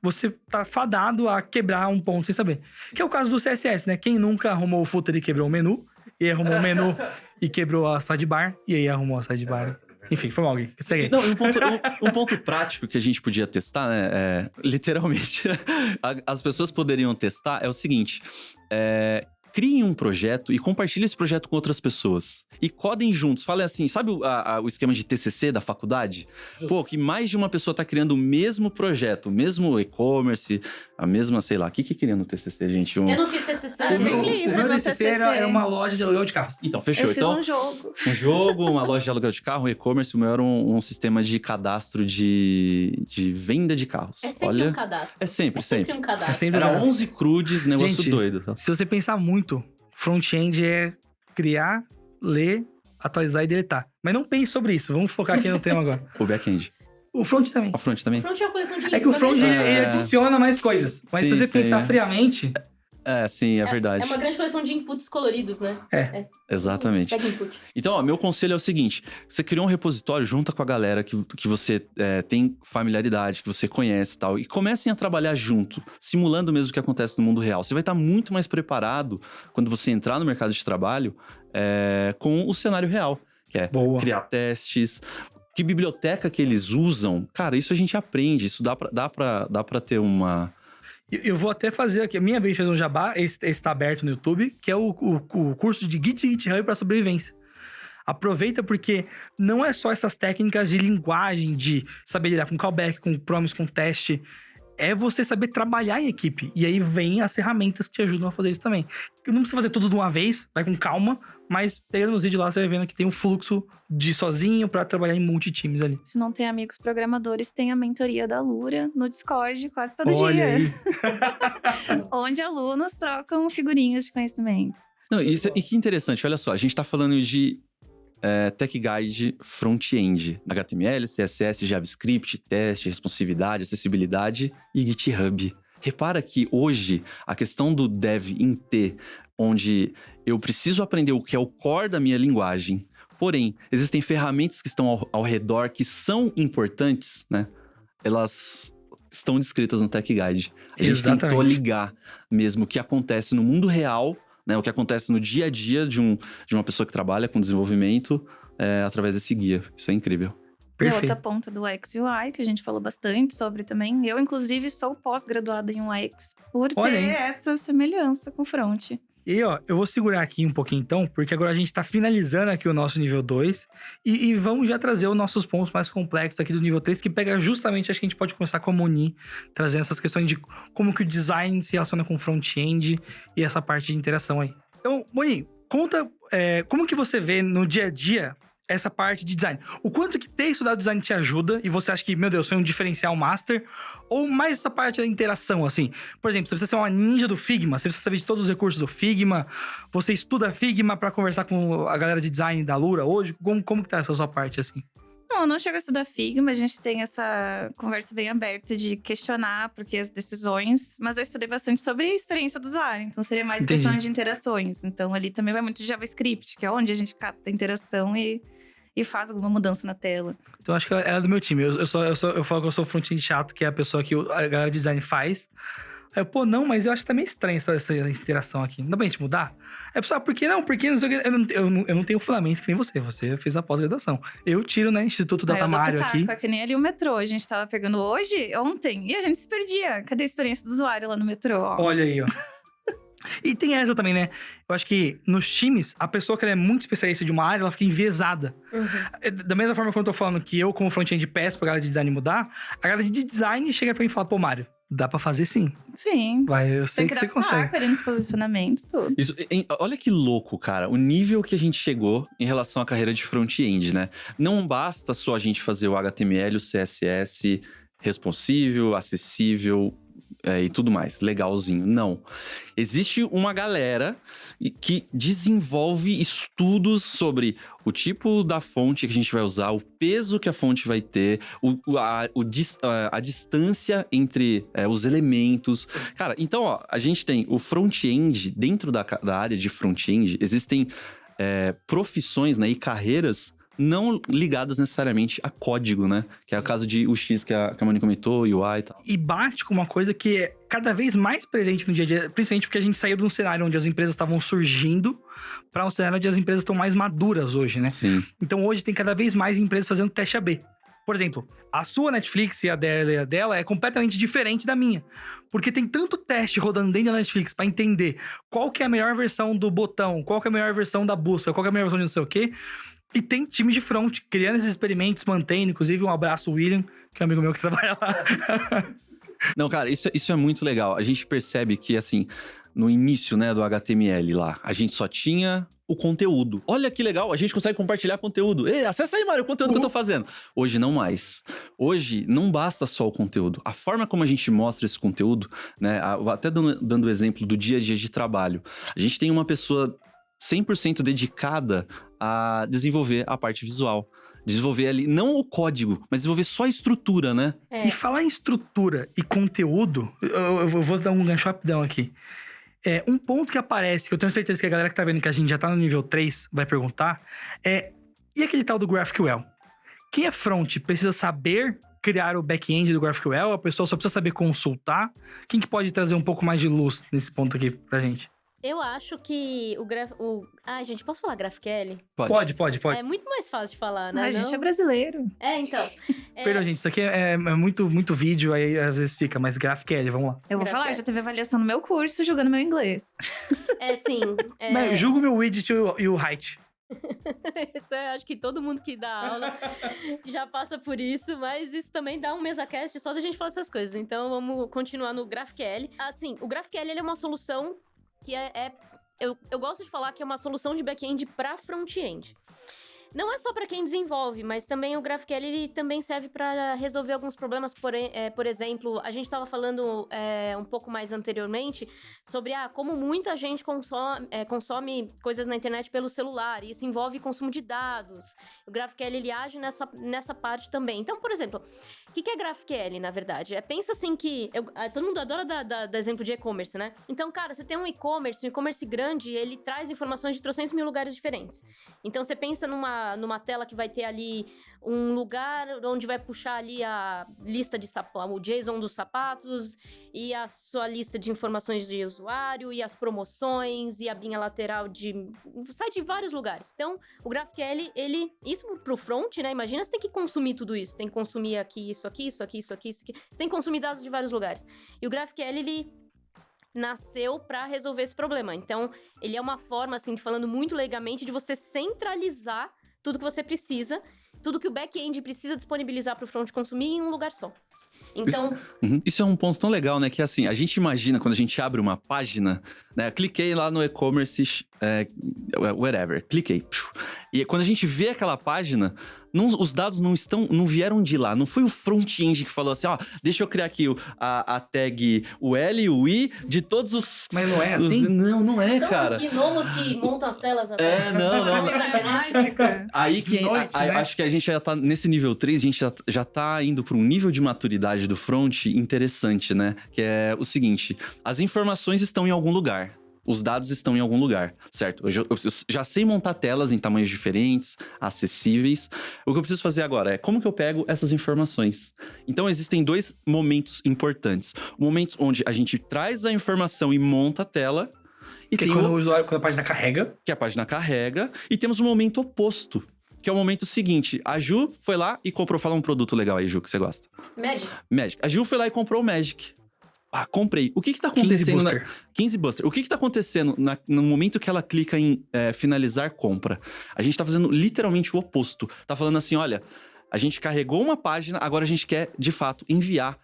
você tá fadado a quebrar um ponto sem saber. Que é o caso do CSS, né? Quem nunca arrumou o footer e quebrou o menu, e arrumou o menu e quebrou a sidebar, e aí arrumou a sidebar. Enfim, foi mal, Gui. Segue. Não, um ponto prático que a gente podia testar, né? Literalmente, as pessoas poderiam testar é o seguinte: criem um projeto e compartilhem esse projeto com outras pessoas. E codem juntos. Falem assim, sabe o esquema de TCC da faculdade? Pô, que mais de uma pessoa tá criando o mesmo projeto, o mesmo e-commerce, a mesma, sei lá. O que queria no TCC, gente? Eu não fiz TCC, O meu gente. TCC era uma loja de aluguel de carros. Então, fechou. Eu fiz um jogo. Um jogo, uma loja de aluguel de carro, um e-commerce. O meu era um sistema de cadastro de venda de carros. É sempre um cadastro. É sempre. um cadastro. É sempre Era 11 crudes, negócio Gente, doido. Se você pensar muito, front-end é criar, ler, atualizar e deletar. Mas não pense sobre isso. Vamos focar aqui no tema agora. O back-end. O front também. A front também? O front é uma coleção de É que o front ele adiciona mais coisas. Mas Sim, se você sim, pensar friamente... Sim, é verdade. É uma grande coleção de inputs coloridos, né? Exatamente. Pega input. Então, meu conselho é o seguinte: você criou um repositório, junta com a galera que você tem familiaridade, que você conhece e tal, e comecem a trabalhar junto, simulando mesmo o que acontece no mundo real. Você vai estar muito mais preparado quando você entrar no mercado de trabalho com o cenário real, que é criar testes. Que biblioteca que eles usam, cara, isso a gente aprende, isso dá pra ter uma... Eu vou até fazer aqui, a minha vez de fazer um jabá, esse está aberto no YouTube, que é o curso de GitHub para sobrevivência. Aproveita porque não é só essas técnicas de linguagem, de saber lidar com callback, com promise, com teste. É você saber trabalhar em equipe. E aí vem as ferramentas que te ajudam a fazer isso também. Não precisa fazer tudo de uma vez, vai com calma, mas pegando nos vídeos lá, você vai vendo que tem um fluxo de sozinho para trabalhar em multi-times ali. Se não tem amigos programadores, tem a mentoria da Lura no Discord quase todo Olha dia. Aí. Onde alunos trocam figurinhas de conhecimento. Não, e que interessante, olha só, a gente tá falando de Tech Guide front-end, HTML, CSS, JavaScript, teste, responsividade, acessibilidade e GitHub. Repara que hoje a questão do Dev in T, onde eu preciso aprender o que é o core da minha linguagem, porém, existem ferramentas que estão ao redor que são importantes, né? Elas estão descritas no Tech Guide. A gente tentou ligar mesmo o que acontece no mundo real, né, o que acontece no dia a dia de uma pessoa que trabalha com desenvolvimento através desse guia. Isso é incrível. Perfeito. Outra ponta do UX UI, que a gente falou bastante sobre também. Eu, inclusive, sou pós-graduada em UX por ter essa semelhança com o front. E, eu vou segurar aqui um pouquinho então, porque agora a gente tá finalizando aqui o nosso nível 2 e vamos já trazer os nossos pontos mais complexos aqui do nível 3, que pega justamente, acho que a gente pode começar com a Moni, trazendo essas questões de como que o design se relaciona com o front-end e essa parte de interação aí. Então, Moni, conta como que você vê no dia a dia essa parte de design. O quanto que ter estudado design te ajuda e você acha que, meu Deus, foi um diferencial master, ou mais essa parte da interação, assim. Por exemplo, você precisa ser uma ninja do Figma, você precisa saber de todos os recursos do Figma, você estuda Figma para conversar com a galera de design da Lura hoje, como que tá essa sua parte, assim? Não, eu não chego a estudar Figma, a gente tem essa conversa bem aberta de questionar porque as decisões, mas eu estudei bastante sobre a experiência do usuário, então seria mais questão de interações. Então ali também vai muito de JavaScript, que é onde a gente capta a interação e faz alguma mudança na tela. Então acho que ela é do meu time. Eu falo que eu sou o front-end chato, que é a pessoa que a galera de design faz, Aí eu, pô, não, mas eu acho que tá meio estranho essa interação aqui. Não dá pra gente mudar? Aí a pessoa, por que não? Porque não sei o que. Eu não tenho fundamento que nem você. Você fez a pós-graduação. Eu tiro, né, Instituto Data Mário aqui. Que nem ali o metrô. A gente tava pegando ontem, e a gente se perdia. Cadê a experiência do usuário lá no metrô? Ó? Olha aí, ó. E tem essa também, né? Eu acho que nos times, a pessoa que ela é muito especialista de uma área, ela fica enviesada. Da mesma forma que eu tô falando que eu, como front-end, peço pra galera de design mudar, a galera de design chega pra mim e fala, pô, Mário, dá pra fazer sim. Sim. Vai, eu sei que você consegue. Nos posicionamentos, tudo. Olha que louco, cara, o nível que a gente chegou em relação à carreira de front-end, né? Não basta só a gente fazer o HTML, o CSS responsível, acessível, e tudo mais, legalzinho. Não. Existe uma galera que desenvolve estudos sobre o tipo da fonte que a gente vai usar, o peso que a fonte vai ter, a distância entre os elementos. Cara, então, ó, a gente tem o front-end, dentro da área de front-end, existem profissões, né, e carreiras não ligadas necessariamente a código, né? Que é o caso de UX que a Moni comentou, UI e tal. E bate com uma coisa que é cada vez mais presente no dia a dia, principalmente porque a gente saiu de um cenário onde as empresas estavam surgindo para um cenário onde as empresas estão mais maduras hoje, né? Sim. Então hoje tem cada vez mais empresas fazendo teste AB. Por exemplo, a sua Netflix e a dela é completamente diferente da minha. Porque tem tanto teste rodando dentro da Netflix para entender qual que é a melhor versão do botão, qual que é a melhor versão da busca, qual que é a melhor versão de não sei o quê. E tem time de front criando esses experimentos, mantendo. Inclusive, um abraço, William, que é um amigo meu que trabalha lá. Não, cara, isso é muito legal. A gente percebe que, assim, no início, né, do HTML lá, a gente só tinha o conteúdo. Olha que legal, a gente consegue compartilhar conteúdo. Ei, acessa aí, Mário, o conteúdo que eu tô fazendo. Hoje não mais. Hoje não basta só o conteúdo. A forma como a gente mostra esse conteúdo, né, até dando o exemplo do dia a dia de trabalho. A gente tem uma pessoa 100% dedicada a desenvolver a parte visual. Desenvolver ali, não o código, mas desenvolver só a estrutura, né? E falar em estrutura e conteúdo, eu vou dar um gancho rapidão aqui. Um ponto que aparece, que eu tenho certeza que a galera que tá vendo que a gente já tá no nível 3 vai perguntar, e aquele tal do GraphQL? Quem é front precisa saber criar o back-end do GraphQL? A pessoa só precisa saber consultar? Quem que pode trazer um pouco mais de luz nesse ponto aqui pra gente? Eu acho que gente, posso falar GraphQL? Pode. É muito mais fácil de falar, né? A gente é brasileiro. Então. Perdão, gente, isso aqui é muito, muito vídeo, aí às vezes fica, mas GraphQL, vamos lá. Eu vou falar, já teve avaliação no meu curso, julgando meu inglês. Sim. Mas julgo meu widget e o height. Isso acho que todo mundo que dá aula já passa por isso, mas isso também dá um mesacast só da gente falar dessas coisas. Então, vamos continuar no GraphQL. Assim, o GraphQL, ele é uma solução que eu gosto de falar que é uma solução de back-end para front-end. Não é só para quem desenvolve, mas também o GraphQL ele também serve para resolver alguns problemas. Por exemplo, a gente estava falando um pouco mais anteriormente sobre como muita gente consome coisas na internet pelo celular. E isso envolve consumo de dados. O GraphQL ele age nessa parte também. Então, por exemplo, o que é GraphQL, na verdade? Pensa assim que... todo mundo adora dar exemplo de e-commerce, né? Então, cara, você tem um e-commerce grande, ele traz informações de 300 mil lugares diferentes. Então, você pensa numa tela que vai ter ali um lugar onde vai puxar ali a lista de sapatos, o JSON dos sapatos e a sua lista de informações de usuário e as promoções e a abinha lateral sai de vários lugares. Então, o GraphQL, isso pro front, né? Imagina, você tem que consumir tudo isso. Tem que consumir aqui, isso aqui. Você tem que consumir dados de vários lugares. E o GraphQL, ele nasceu para resolver esse problema. Então, ele é uma forma, assim, falando muito legalmente, de você centralizar tudo que você precisa, tudo que o back-end precisa disponibilizar para o front consumir em um lugar só. Então... Isso é um ponto tão legal, né? Que assim, a gente imagina quando a gente abre uma página, né? Cliquei lá no e-commerce, whatever, cliquei. E quando a gente vê aquela página, os dados não vieram de lá. Não foi o front-end que falou assim, deixa eu criar aqui a tag o L e o I de todos os... Mas não é assim? Não é, São cara. São os gnomos que montam as telas até. Não. Mágica. Aí acho que a gente já tá nesse nível 3, a gente já tá indo para um nível de maturidade do front interessante, né? Que é o seguinte, as informações estão em algum lugar. os dados estão em algum lugar, certo? Eu já sei montar telas em tamanhos diferentes, acessíveis. O que eu preciso fazer agora é como que eu pego essas informações. Então, existem 2 momentos importantes. O momento onde a gente traz a informação e monta a tela. E Que tem quando o usuário, quando a página carrega. que a página carrega. E temos o momento oposto, que é o momento seguinte. A Ju foi lá e comprou... Fala um produto legal aí, Ju, que você gosta. Magic. A Ju foi lá e comprou o Magic. Ah, comprei. O que tá acontecendo... 15 Buster. O que tá acontecendo no momento que ela clica em finalizar compra? A gente tá fazendo literalmente o oposto. Tá falando assim, olha, a gente carregou uma página, agora a gente quer, de fato, enviar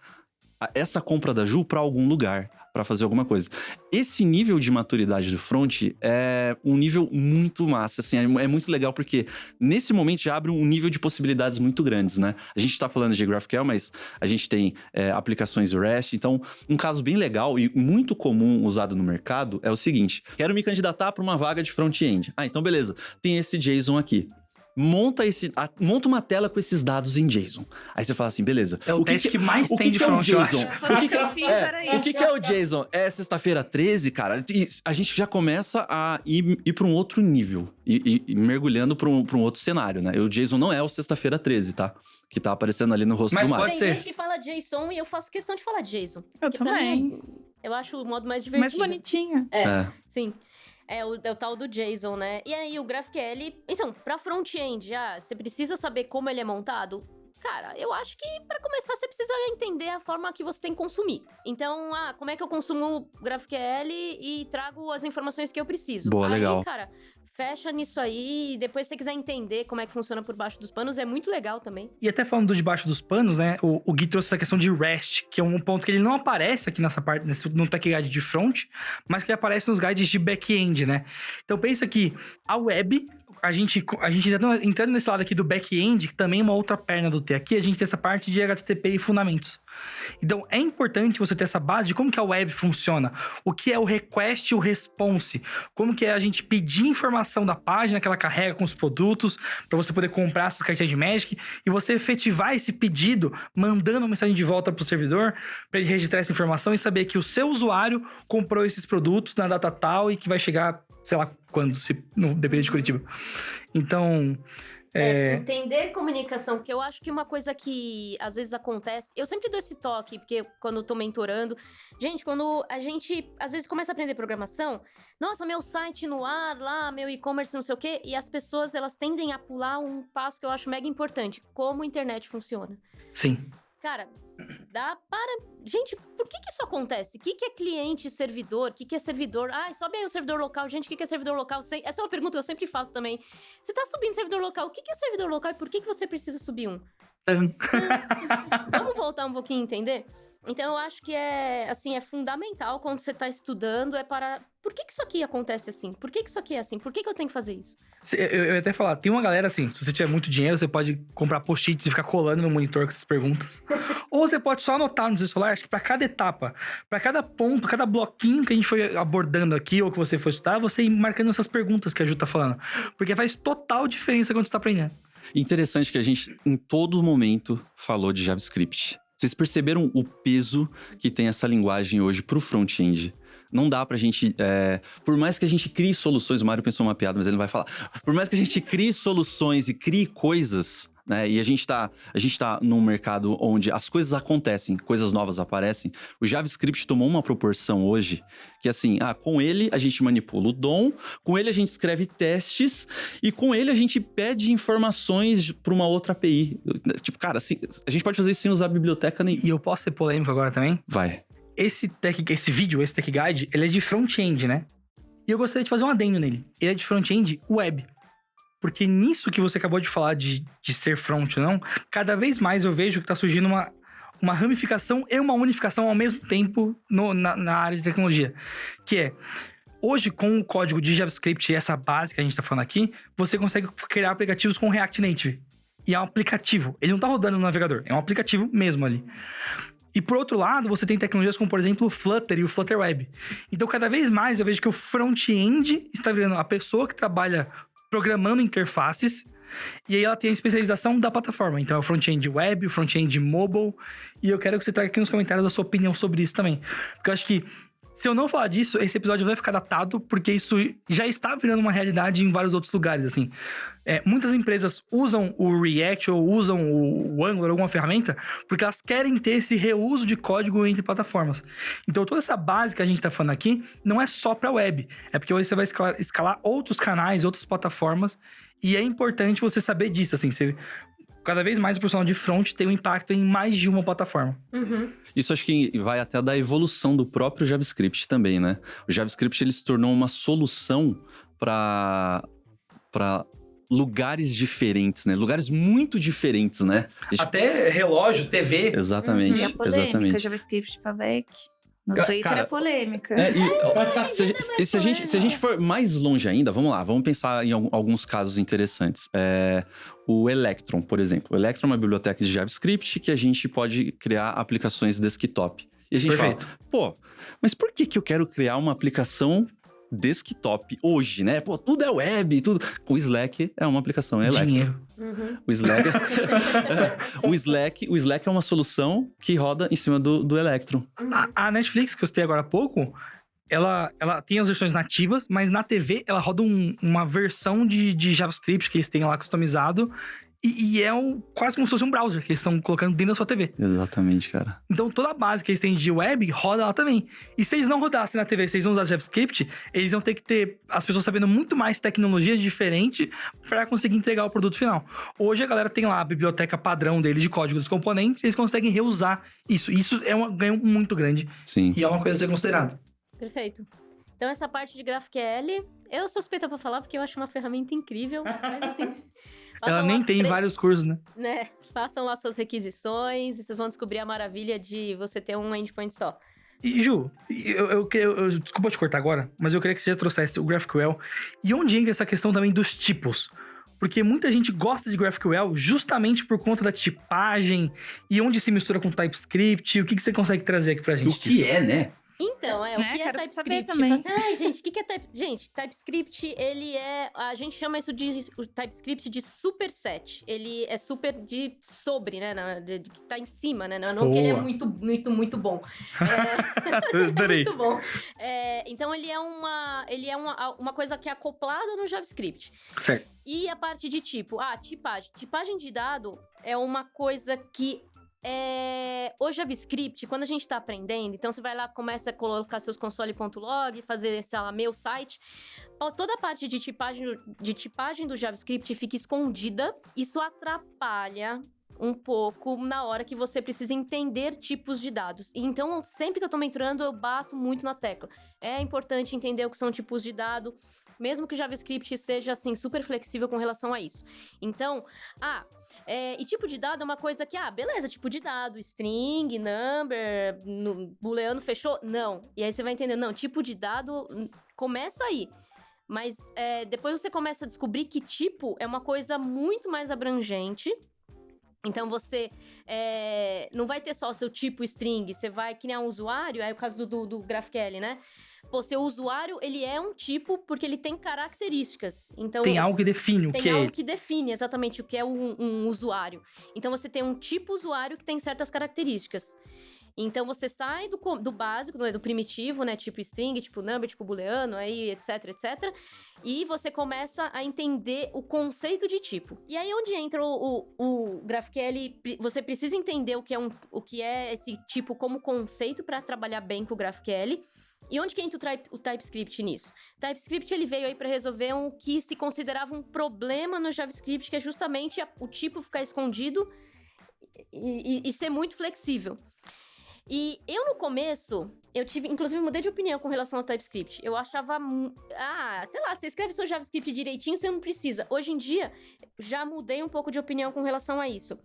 essa compra da Ju para algum lugar, para fazer alguma coisa. Esse nível de maturidade do front é um nível muito massa, assim, é muito legal porque nesse momento já abre um nível de possibilidades muito grandes, né? A gente tá falando de GraphQL, mas a gente tem aplicações REST, então um caso bem legal e muito comum usado no mercado é o seguinte: quero me candidatar para uma vaga de front-end. Ah, então beleza, tem esse JSON aqui. Monta uma tela com esses dados em JSON. Aí você fala assim, beleza. É o teste que mais tem de front, eu acho. O que é o JSON? JSON? É sexta-feira 13, cara. E a gente já começa a ir para um outro nível. E mergulhando para um outro cenário, né? E o JSON não é o sexta-feira 13, tá? Que tá aparecendo ali no rosto Mas do Mario. pode Tem ser. gente que fala JSON e eu faço questão de falar JSON. Eu Porque pra também. mim, eu acho o modo mais Mais divertido. bonitinho. Sim. É o tal do JSON, né? E aí, o GraphQL... Então, pra front-end, você precisa saber como ele é montado? Cara, eu acho que pra começar você precisa entender a forma que você tem que consumir. Então, como é que eu consumo GraphQL e trago as informações que eu preciso? Boa, aí, legal. Cara, fecha nisso aí, e depois se você quiser entender como é que funciona por baixo dos panos, é muito legal também. E até falando do debaixo dos panos, né? O Gui trouxe essa questão de REST, que é um ponto que ele não aparece aqui nessa parte, no Tech Guide de front, mas que ele aparece nos guides de back-end, né? Então pensa que a web, a gente entrando nesse lado aqui do back-end, que também é uma outra perna do T aqui, a gente tem essa parte de HTTP e fundamentos. Então, é importante você ter essa base de como que a web funciona, o que é o request e o response, como que é a gente pedir informação da página que ela carrega com os produtos, para você poder comprar a sua carteira de Magic, e você efetivar esse pedido, mandando uma mensagem de volta para o servidor, para ele registrar essa informação e saber que o seu usuário comprou esses produtos na data tal e que vai chegar, sei lá quando, se não depender de Curitiba. Então... Entender comunicação, porque eu acho que uma coisa que às vezes acontece, eu sempre dou esse toque, porque quando eu tô mentorando, gente, quando a gente às vezes começa a aprender programação, nossa, meu site no ar lá, meu e-commerce não sei o quê, e as pessoas elas tendem a pular um passo que eu acho mega importante, como a internet funciona. Sim. Cara, dá para... Gente, por que isso acontece? O que é cliente e servidor? O que é servidor? Sobe aí o servidor local. Gente, o que é servidor local? Essa é uma pergunta que eu sempre faço também. Você tá subindo servidor local, o que é servidor local e por que você precisa subir um? Vamos voltar um pouquinho e entender? Então, eu acho que é fundamental quando você tá estudando, por que isso aqui acontece assim? Por que isso aqui é assim? Por que eu tenho que fazer isso? Eu ia até falar, tem uma galera assim, se você tiver muito dinheiro, você pode comprar post-its e ficar colando no monitor com essas perguntas. Ou você pode só anotar no seu celular, acho que pra cada etapa, pra cada ponto, cada bloquinho que a gente foi abordando aqui, ou que você for estudar, você ir marcando essas perguntas que a Ju tá falando. Porque faz total diferença quando você tá aprendendo. Interessante que a gente, em todo momento, falou de JavaScript. Vocês perceberam o peso que tem essa linguagem hoje pro front-end? Não dá pra gente... por mais que a gente crie soluções... O Mário pensou uma piada, mas ele não vai falar. Por mais que a gente crie soluções e crie coisas, né? E a gente tá num mercado onde as coisas acontecem, coisas novas aparecem. O JavaScript tomou uma proporção hoje que, assim, com ele a gente manipula o DOM, com ele a gente escreve testes e com ele a gente pede informações pra uma outra API. Tipo, cara, assim, a gente pode fazer isso sem usar a biblioteca nem... E eu posso ser polêmico agora também? Vai. Esse Tech Guide, ele é de front-end, né? E eu gostaria de fazer um adendo nele. Ele é de front-end web. Porque nisso que você acabou de falar de ser front ou não, cada vez mais eu vejo que tá surgindo uma ramificação e uma unificação ao mesmo tempo na área de tecnologia. Que é, hoje com o código de JavaScript e essa base que a gente tá falando aqui, você consegue criar aplicativos com React Native. E é um aplicativo. Ele não tá rodando no navegador, é um aplicativo mesmo ali. E por outro lado, você tem tecnologias como, por exemplo, o Flutter e o Flutter Web. Então, cada vez mais eu vejo que o front-end está virando a pessoa que trabalha programando interfaces, e aí ela tem a especialização da plataforma. Então, é o front-end web, o front-end mobile, e eu quero que você traga aqui nos comentários a sua opinião sobre isso também. Porque eu acho que Se eu não falar disso, esse episódio vai ficar datado, porque isso já está virando uma realidade em vários outros lugares, assim. Muitas empresas usam o React ou usam o Angular, alguma ferramenta, porque elas querem ter esse reuso de código entre plataformas. Então, toda essa base que a gente está falando aqui não é só para web. É porque você vai escalar outros canais, outras plataformas, e é importante você saber disso, assim. Cada vez mais o profissional de front tem um impacto em mais de uma plataforma. Uhum. Isso acho que vai até da evolução do próprio JavaScript também, né? O JavaScript, ele se tornou uma solução para lugares diferentes, né? Lugares muito diferentes, né? Até relógio, TV. Exatamente, E a polêmica, exatamente. JavaScript para back. No Twitter Cara, é polêmica. Se a gente for mais longe ainda, vamos lá, vamos pensar em alguns casos interessantes. O Electron, por exemplo. O Electron é uma biblioteca de JavaScript que a gente pode criar aplicações desktop. E a gente Perfeito. fala, pô, mas por que eu quero criar uma aplicação desktop hoje, né? Pô, tudo é web, tudo... O Slack é uma aplicação Electron. Dinheiro. Uhum. O Slack é uma solução que roda em cima do Electron. A Netflix, que eu citei agora há pouco, ela tem as versões nativas, mas na TV ela roda uma versão de JavaScript que eles têm lá customizado. E é quase como se fosse um browser que eles estão colocando dentro da sua TV. Exatamente, cara. Então, toda a base que eles têm de web roda lá também. E se eles não rodassem na TV, se eles não usassem JavaScript, eles iam ter que ter as pessoas sabendo muito mais tecnologias diferentes para conseguir entregar o produto final. Hoje, a galera tem lá a biblioteca padrão deles de código dos componentes, eles conseguem reusar isso. Isso é um ganho muito grande. Sim. E é uma coisa a ser considerada. Perfeito. Então, essa parte de GraphQL, eu sou suspeita pra falar, porque eu acho uma ferramenta incrível, mas assim... Ela nem tem vários cursos, né? Façam lá suas requisições e vocês vão descobrir a maravilha de você ter um endpoint só. E Ju, desculpa te cortar agora, mas eu queria que você já trouxesse o GraphQL. E onde entra essa questão também dos tipos? Porque muita gente gosta de GraphQL justamente por conta da tipagem e onde se mistura com TypeScript. O que você consegue trazer aqui pra gente? O que é, né? Então, o que é Quero saber TypeScript? também. Fala assim, gente, o que é TypeScript? Gente, TypeScript, ele é... A gente chama isso o TypeScript de superset. Ele é super de sobre, né? De que tá em cima, né? Não que ele é muito, muito, muito bom. Adorei. Muito bom. Então, ele é uma coisa que é acoplada no JavaScript. Certo. E a parte de tipo? Tipagem. Tipagem de dado é uma coisa que... O JavaScript, quando a gente tá aprendendo, então você vai lá, começa a colocar seus console.log, fazer, sei lá, meu site, toda a parte de tipagem do JavaScript fica escondida, isso atrapalha um pouco na hora que você precisa entender tipos de dados. Então, sempre que eu tô mentorando, eu bato muito na tecla. É importante entender o que são tipos de dado, mesmo que o JavaScript seja, assim, super flexível com relação a isso. Então, e tipo de dado é uma coisa que, beleza, tipo de dado, string, number, booleano, fechou? Não. E aí você vai entender, não, tipo de dado começa aí. Mas depois você começa a descobrir que tipo é uma coisa muito mais abrangente. Então, você não vai ter só o seu tipo string, você vai criar um usuário, é o caso do GraphQL, né? Seu usuário, ele é um tipo porque ele tem características. Então, tem algo que define o que é. Tem algo que define exatamente o que é um usuário. Então, você tem um tipo usuário que tem certas características. Então, você sai do básico, do primitivo, né? Tipo string, tipo number, tipo booleano, aí, etc. E você começa a entender o conceito de tipo. E aí, onde entra o GraphQL, você precisa entender o que é esse tipo como conceito para trabalhar bem com o GraphQL. E onde que entra o TypeScript nisso? O TypeScript, ele veio aí para resolver o que se considerava um problema no JavaScript, que é justamente o tipo ficar escondido e ser muito flexível. E eu, no começo, inclusive, mudei de opinião com relação ao TypeScript. Eu achava, sei lá, você escreve seu JavaScript direitinho, você não precisa. Hoje em dia, já mudei um pouco de opinião com relação a isso.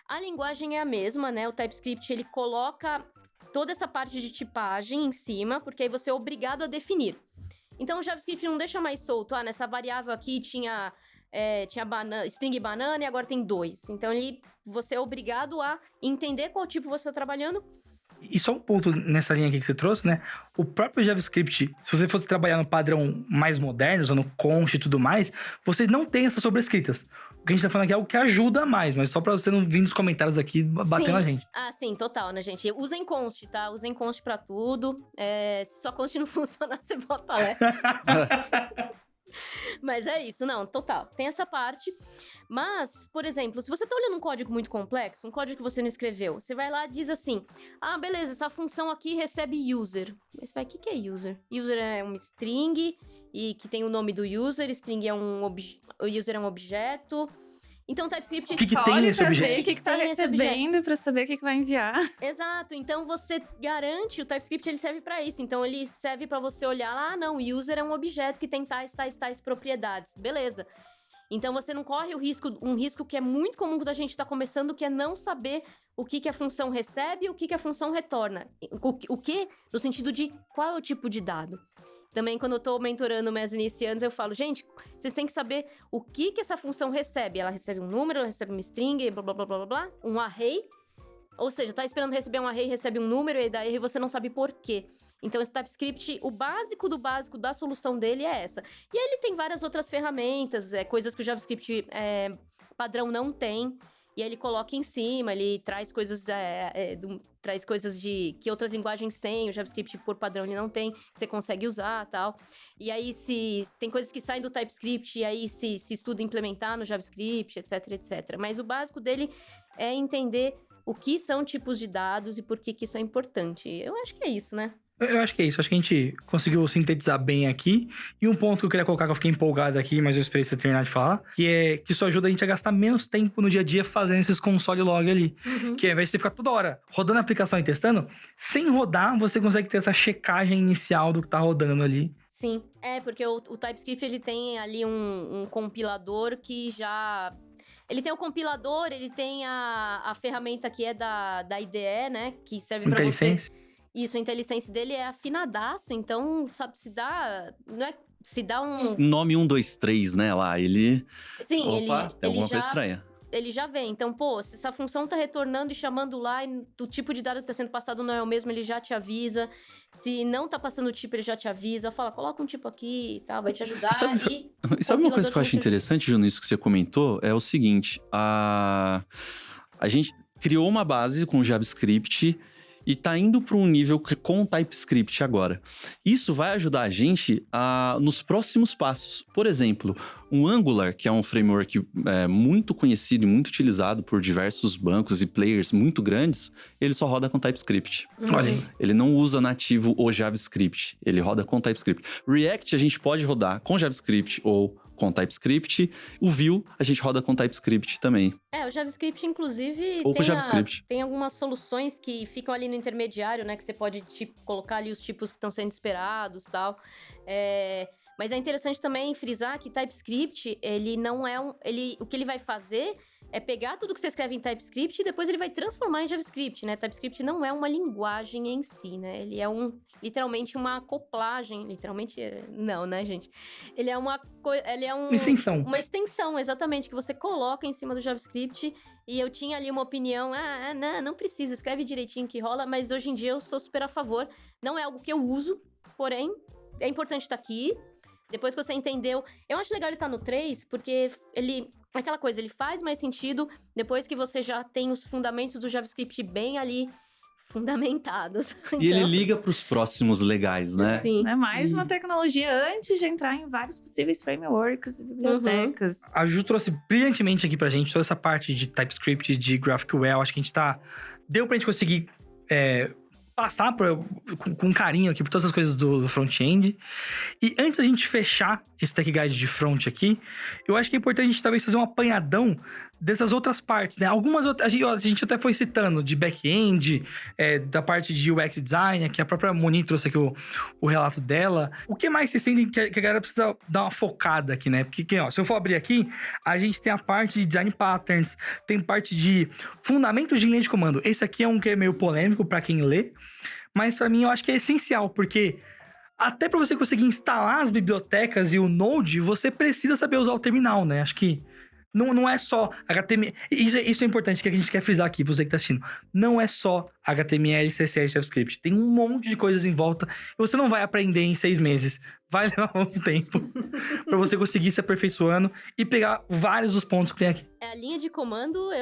A linguagem é a mesma, né? O TypeScript, ele coloca toda essa parte de tipagem em cima, porque aí você é obrigado a definir. Então, o JavaScript não deixa mais solto. Nessa variável aqui tinha string banana e agora tem 2. Então, você é obrigado a entender qual tipo você está trabalhando. E só um ponto nessa linha aqui que você trouxe, né? O próprio JavaScript, se você fosse trabalhar no padrão mais moderno, usando const e tudo mais, você não tem essas sobrescritas. o que a gente tá falando aqui é algo que ajuda mais, mas só pra você não vir nos comentários aqui batendo Sim. a gente. Ah, sim, total, né, gente? Usem const, tá? Usem const pra tudo. Se sua const não funcionar, você bota Alex. Mas é isso, não, total. Tem essa parte. Mas, por exemplo, se você tá olhando um código muito complexo, um código que você não escreveu, você vai lá e diz assim: ah, beleza, essa função aqui recebe user. Mas vai, o que é user? User é uma string e que tem o nome do user, string é o user é um objeto. Então, o TypeScript... O que tem nesse objeto? O que tá recebendo pra saber o que vai enviar. Exato. Então, você garante... O TypeScript, ele serve pra isso. Então, ele serve pra você olhar lá, não, o user é um objeto que tem tais propriedades. Beleza. Então, você não corre um risco que é muito comum quando a gente tá começando, que é não saber o que a função recebe e o que a função retorna. O que? No sentido de qual é o tipo de dado. Também, quando eu tô mentorando meus iniciantes, eu falo, gente, vocês têm que saber o que essa função recebe. Ela recebe um número, ela recebe uma string, blá, blá, blá, blá, blá, um array. Ou seja, tá esperando receber um array, recebe um número, e daí você não sabe por quê. Então, esse TypeScript, o básico do básico da solução dele é essa. E aí, ele tem várias outras ferramentas, coisas que o JavaScript padrão não tem. E aí ele coloca em cima, ele traz coisas, traz coisas que outras linguagens têm, o JavaScript por padrão ele não tem, que você consegue usar e tal. E aí tem coisas que saem do TypeScript, e aí se estuda implementar no JavaScript, etc, etc. Mas o básico dele é entender o que são tipos de dados e por que isso é importante. Eu acho que é isso, né? Eu acho que é isso. Acho que a gente conseguiu sintetizar bem aqui. E um ponto que eu queria colocar, que eu fiquei empolgado aqui, mas eu esperei você terminar de falar, que é que isso ajuda a gente a gastar menos tempo no dia a dia fazendo esses console log ali. Uhum. Que ao invés de você ficar toda hora rodando a aplicação e testando, sem rodar, você consegue ter essa checagem inicial do que tá rodando ali. Sim, porque o TypeScript, ele tem ali um compilador que já... Ele tem o compilador, ele tem a ferramenta que é da IDE, né? Que serve pra você... Isso, a IntelliSense dele é afinadaço, então, sabe, se dá um... Nome 1, 2, 3, né, lá, ele... Sim, Opa, tem alguma coisa estranha. Ele já vem. Então, pô, se essa função tá retornando e chamando lá, e o tipo de dado que tá sendo passado não é o mesmo, ele já te avisa. Se não tá passando o tipo, ele já te avisa. Fala, coloca um tipo aqui e tal, vai te ajudar. E sabe uma coisa que eu acho interessante, Juno, isso que você comentou? É o seguinte, a gente criou uma base com JavaScript e tá indo para um nível com TypeScript agora. Isso vai ajudar a gente nos próximos passos. Por exemplo, o Angular, que é um framework muito conhecido e muito utilizado por diversos bancos e players muito grandes, ele só roda com TypeScript. Olha aí. Ele não usa nativo o JavaScript, ele roda com TypeScript. React a gente pode rodar com JavaScript ou com TypeScript. O Vue a gente roda com TypeScript também. O JavaScript, inclusive, Ou com JavaScript. Tem algumas soluções que ficam ali no intermediário, né? Que você pode colocar ali os tipos que estão sendo esperados e tal. Mas é interessante também frisar que TypeScript, ele não é o que ele vai fazer é pegar tudo que você escreve em TypeScript e depois ele vai transformar em JavaScript, né? TypeScript não é uma linguagem em si, né? Ele é literalmente uma acoplagem, literalmente não, né, gente? Ele é uma extensão. Uma extensão, exatamente, que você coloca em cima do JavaScript. E eu tinha ali uma opinião, não precisa, escreve direitinho que rola, mas hoje em dia eu sou super a favor. Não é algo que eu uso, porém, é importante estar aqui. Depois que você entendeu... Eu acho legal ele estar no 3, porque aquela coisa, ele faz mais sentido depois que você já tem os fundamentos do JavaScript bem ali fundamentados. E ele liga para os próximos legais, né? Sim. É mais uma tecnologia antes de entrar em vários possíveis frameworks e bibliotecas. A Ju trouxe brilhantemente aqui pra gente toda essa parte de TypeScript, de GraphQL. Acho que a gente deu pra gente conseguir passar com carinho aqui por todas as coisas do front-end. E antes da gente fechar esse Tech Guide de front aqui, eu acho que é importante a gente talvez fazer um apanhadão dessas outras partes, né? Algumas outras, a gente até foi citando de back-end, da parte de UX design, que a própria Moni trouxe aqui o relato dela. O que mais vocês sentem que a galera precisa dar uma focada aqui, né? Porque, se eu for abrir aqui, a gente tem a parte de design patterns, tem parte de fundamentos de linha de comando. Esse aqui é um que é meio polêmico para quem lê, mas para mim eu acho que é essencial, porque até para você conseguir instalar as bibliotecas e o Node, você precisa saber usar o terminal, né? Acho que Não é só HTML. Isso é importante, que a gente quer frisar aqui, você que tá assistindo. Não é só HTML, CSS, JavaScript. Tem um monte de coisas em volta. E você não vai aprender em 6 meses. Vai levar um tempo pra você conseguir se aperfeiçoando e pegar vários dos pontos que tem aqui. A linha de comando,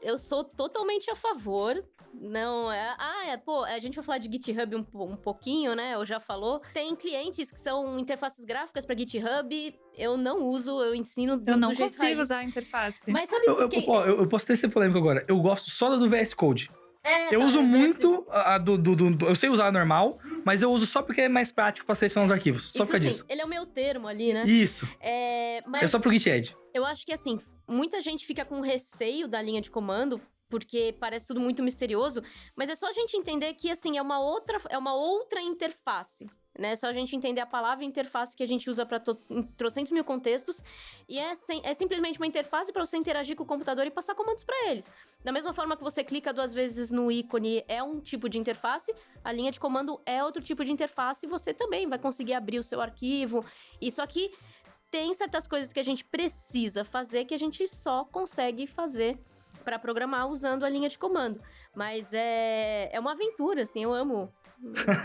eu sou totalmente a favor. Não é. Pô, a gente vai falar de GitHub um pouquinho, né? Eu já falou. Tem clientes que são interfaces gráficas pra GitHub. Eu não uso, eu ensino do Eu não jeito consigo raiz. usar a interface. Mas sabe por quê? Eu posso ter esse polêmico agora. Eu gosto só da do VS Code. Eu uso muito a do... Eu sei usar a normal, mas eu uso só porque é mais prático pra selecionar os arquivos. Só por causa disso. Ele é o meu termo ali, né? Isso. Mas É só pro GitHub. eu acho que, assim, muita gente fica com receio da linha de comando, porque parece tudo muito misterioso, mas é só a gente entender que, assim, é uma outra interface, né? É só a gente entender a palavra interface que a gente usa para trocentos mil contextos, e é simplesmente uma interface para você interagir com o computador e passar comandos para eles. Da mesma forma que você clica 2 vezes no ícone, é um tipo de interface, a linha de comando é outro tipo de interface, e você também vai conseguir abrir o seu arquivo. Isso aqui tem certas coisas que a gente precisa fazer que a gente só consegue fazer para programar usando a linha de comando. Mas é uma aventura, assim, eu amo.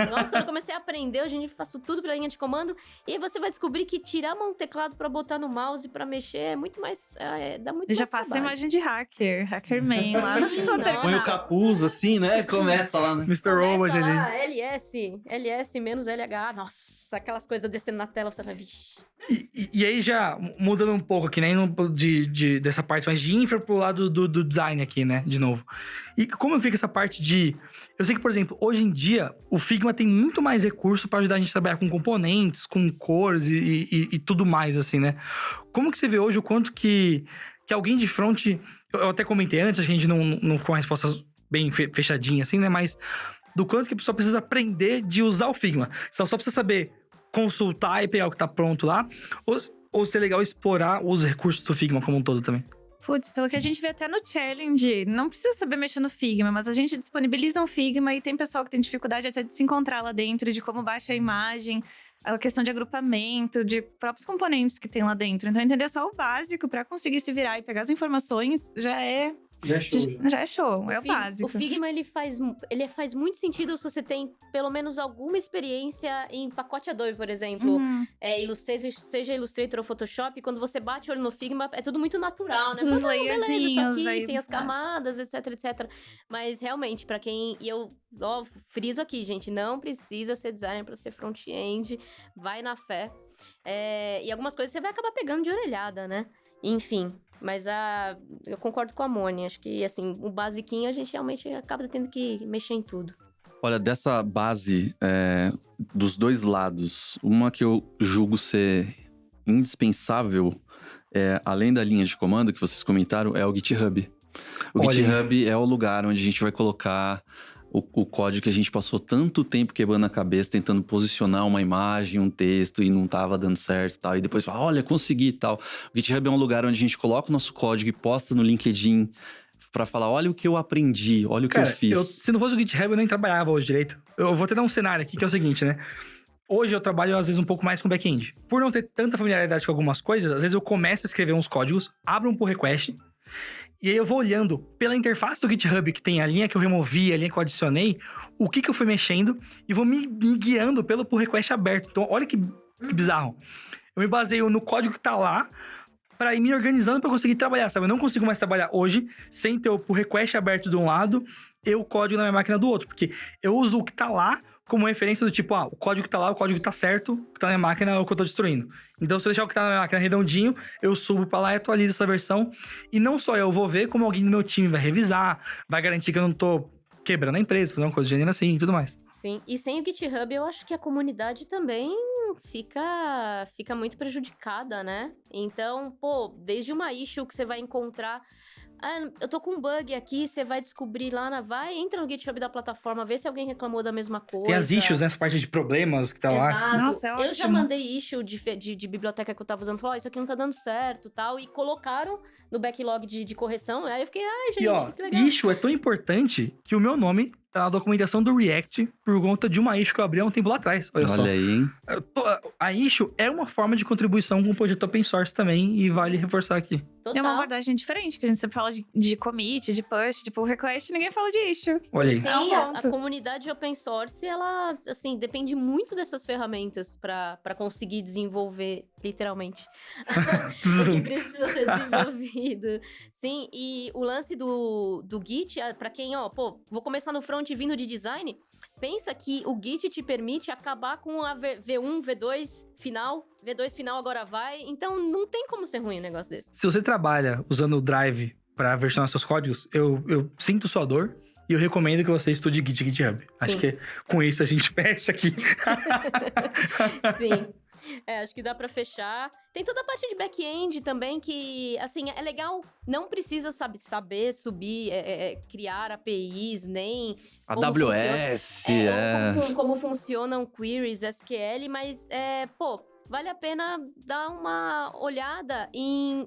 Nossa, quando eu comecei a aprender, hoje em dia eu faço tudo pela linha de comando. E aí você vai descobrir que tirar a mão do teclado para botar no mouse, para mexer, é muito mais... dá muito Eu já mais passo a trabalho. imagem de hackerman lá no Nossa. Põe o capuz assim, né? Começa lá, né? Mr. Robot Começa ali. lá, LS menos LH. Nossa, aquelas coisas descendo na tela, você vai... Vixe. E aí já mudando um pouco aqui, né? Indo dessa parte mais de infra pro lado do design aqui, né? De novo. E como fica essa parte de... Eu sei que, por exemplo, hoje em dia, o Figma tem muito mais recurso para ajudar a gente a trabalhar com componentes, com cores e tudo mais, assim, né? Como que você vê hoje o quanto que alguém de front... Eu até comentei antes, a gente não ficou uma resposta bem fechadinha, assim, né? Mas do quanto que a pessoa precisa aprender de usar o Figma. Se ela só precisa saber consultar e pegar o que tá pronto lá, ou se é legal explorar os recursos do Figma como um todo também. Putz, pelo que a gente vê até no challenge, não precisa saber mexer no Figma, mas a gente disponibiliza um Figma e tem pessoal que tem dificuldade até de se encontrar lá dentro, de como baixa a imagem, a questão de agrupamento, de próprios componentes que tem lá dentro. Então, entender só o básico para conseguir se virar e pegar as informações já é show, é o básico. O Figma, ele faz muito sentido se você tem pelo menos alguma experiência em pacote Adobe, por exemplo. Seja Illustrator ou Photoshop, quando você bate o olho no Figma, é tudo muito natural, né? Todos os Beleza, isso aqui aí tem as embaixo. camadas, etc. Mas, realmente, pra quem... E eu friso aqui, gente, não precisa ser designer pra ser front-end. Vai na fé. E algumas coisas você vai acabar pegando de orelhada, né? Enfim... Mas eu concordo com a Moni. Acho que, assim, o basiquinho a gente realmente acaba tendo que mexer em tudo. Olha, dessa base dos dois lados, uma que eu julgo ser indispensável, além da linha de comando que vocês comentaram, é o GitHub. GitHub é o lugar onde a gente vai colocar o código que a gente passou tanto tempo quebrando a cabeça, tentando posicionar uma imagem, um texto, e não tava dando certo e tal. E depois fala, olha, consegui e tal. O GitHub é um lugar onde a gente coloca o nosso código e posta no LinkedIn pra falar, olha o que eu aprendi, olha o que eu fiz. Se não fosse o GitHub, eu nem trabalhava hoje direito. Eu vou te dar um cenário aqui, que é o seguinte, né? Hoje eu trabalho, às vezes, um pouco mais com back-end. Por não ter tanta familiaridade com algumas coisas, às vezes eu começo a escrever uns códigos, abro um pull request... E aí eu vou olhando pela interface do GitHub, que tem a linha que eu removi, a linha que eu adicionei, o que eu fui mexendo, e vou me guiando pelo pull request aberto. Então, olha que bizarro. Eu me baseio no código que tá lá, para ir me organizando para conseguir trabalhar, sabe? Eu não consigo mais trabalhar hoje sem ter o pull request aberto de um lado e o código na minha máquina do outro. Porque eu uso o que tá lá como referência do tipo, o código que tá lá, o código que tá certo, o que tá na minha máquina é o que eu tô destruindo. Então, se eu deixar o que tá na minha máquina redondinho, eu subo pra lá e atualizo essa versão. E não só eu vou ver, como alguém do meu time vai revisar, vai garantir que eu não tô quebrando a empresa, fazendo uma coisa de gênero assim e tudo mais. Sim, e sem o GitHub, eu acho que a comunidade também fica muito prejudicada, né? Então, desde uma issue que você vai encontrar... eu tô com um bug aqui, você vai descobrir lá entra no GitHub da plataforma, vê se alguém reclamou da mesma coisa. Tem as issues, nessa parte de problemas que tá lá. Exato. Nossa, é Eu já ótimo. mandei issue de biblioteca que eu tava usando, falou, isso aqui não tá dando certo, tal, e colocaram no backlog de correção, aí eu fiquei, gente, que legal. Issue é tão importante que o meu nome tá na documentação do React por conta de uma issue que eu abri há um tempo lá atrás. Olha só. Aí, hein? A issue é uma forma de contribuição com o projeto open source também, e vale reforçar aqui. Total. É uma abordagem diferente, que a gente sempre fala de commit, de push, de pull request, ninguém fala de issue. Olha aí. Sim, É um a ponto. comunidade open source, ela, assim, depende muito dessas ferramentas pra conseguir desenvolver, literalmente, o que precisa ser desenvolvido. Sim, e o lance do Git, pra quem, vou começar no front vindo de design, pensa que o Git te permite acabar com a V1, V2 final, V2 final agora vai, então não tem como ser ruim um negócio desse. Se você trabalha usando o Drive para versionar seus códigos, eu sinto sua dor e eu recomendo que você estude Git e GitHub. Acho Sim. que com isso a gente fecha aqui. Sim. Acho que dá pra fechar. Tem toda a parte de back-end também que, assim, é legal. Não precisa saber subir, criar APIs, nem como AWS, como funcionam queries, SQL, mas, vale a pena dar uma olhada em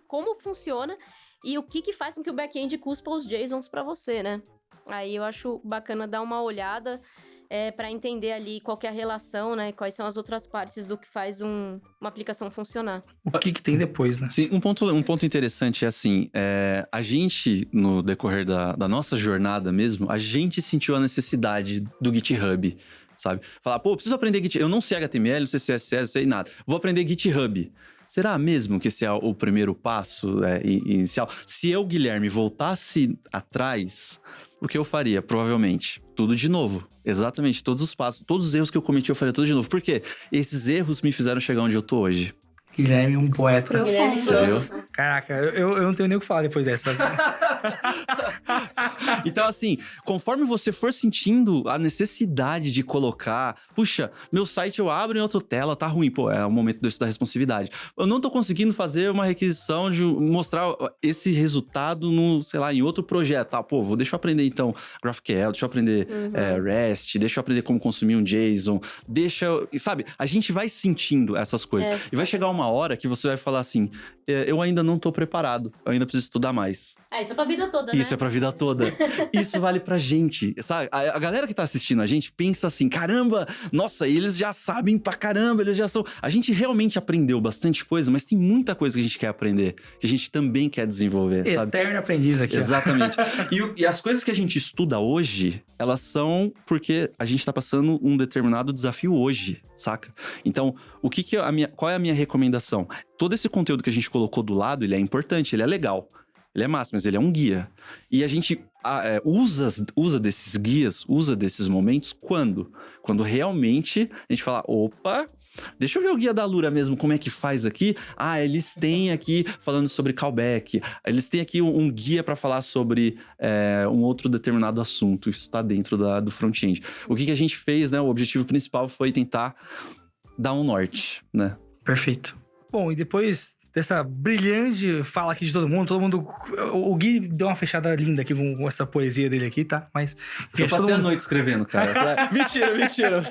como funciona e o que faz com que o back-end cuspa os JSONs pra você, né? Aí eu acho bacana dar uma olhada para entender ali qual que é a relação, né? Quais são as outras partes do que faz uma aplicação funcionar. O que tem depois, né? Sim, um ponto interessante é assim, a gente, no decorrer da nossa jornada mesmo, a gente sentiu a necessidade do GitHub, sabe? Falar, preciso aprender GitHub. Eu não sei HTML, não sei CSS, não sei nada. Vou aprender GitHub. Será mesmo que esse é o primeiro passo inicial? Se eu, Guilherme, voltasse atrás, o que eu faria? Provavelmente tudo de novo. Exatamente, todos os passos, todos os erros que eu cometi, eu faria tudo de novo. Por quê? Esses erros me fizeram chegar onde eu tô hoje. Guilherme, um poeta. Guilherme Você viu? Caraca, eu não tenho nem o que falar depois dessa. Então, assim, conforme você for sentindo a necessidade de colocar, puxa, meu site eu abro em outra tela, tá ruim, é o momento de eu estudar responsividade. Eu não tô conseguindo fazer uma requisição de mostrar esse resultado em outro projeto, tá? Deixa eu aprender então GraphQL, deixa eu aprender REST, deixa eu aprender como consumir um JSON, sabe? A gente vai sentindo essas coisas. E vai chegar uma hora que você vai falar assim, eu ainda não tô preparado, eu ainda preciso estudar mais. Isso é pra vida toda, né? Isso é pra vida toda. Isso vale pra gente, sabe? A galera que tá assistindo a gente pensa assim, caramba, nossa, eles já sabem pra caramba, eles já são... A gente realmente aprendeu bastante coisa, mas tem muita coisa que a gente quer aprender, que a gente também quer desenvolver, sabe? Eterno aprendiz aqui. Exatamente. E as coisas que a gente estuda hoje, elas são porque a gente tá passando um determinado desafio hoje, saca? Então, qual é a minha recomendação? Todo esse conteúdo que a gente colocou do lado, ele é importante, ele é legal. Ele é massa, mas ele é um guia. E a gente usa desses guias, usa desses momentos quando? Quando realmente a gente fala, opa, deixa eu ver o guia da Lura mesmo, como é que faz aqui. Eles têm aqui falando sobre callback. Eles têm aqui um guia para falar sobre um outro determinado assunto. Isso está dentro do front-end. O que a gente fez, né? O objetivo principal foi tentar dar um norte, né? Perfeito. Bom, e depois dessa brilhante fala aqui de todo mundo... O Gui deu uma fechada linda aqui com essa poesia dele aqui, tá? Mas... Enfim, eu passei a noite escrevendo, cara. Mentira.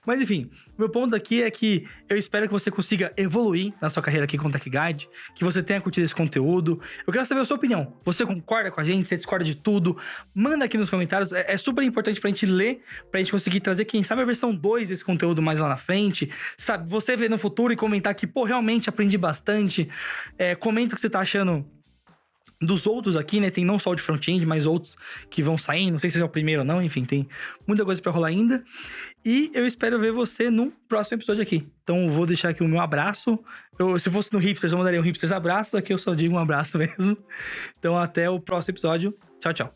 Mas enfim, meu ponto aqui é que eu espero que você consiga evoluir na sua carreira aqui com o Tech Guide, que você tenha curtido esse conteúdo. Eu quero saber a sua opinião. Você concorda com a gente? Você discorda de tudo? Manda aqui nos comentários. É super importante pra gente ler, pra gente conseguir trazer, quem sabe, a versão 2 desse conteúdo mais lá na frente. Sabe, você ver no futuro e comentar que, realmente aprendi bastante. Comenta o que você tá achando dos outros aqui, né? Tem não só o de front-end, mas outros que vão saindo. Não sei se é o primeiro ou não. Enfim, tem muita coisa pra rolar ainda. E eu espero ver você no próximo episódio aqui. Então, eu vou deixar aqui o meu abraço. Se fosse no Hipsters, eu mandaria um Hipsters abraço. Aqui eu só digo um abraço mesmo. Então, até o próximo episódio. Tchau, tchau.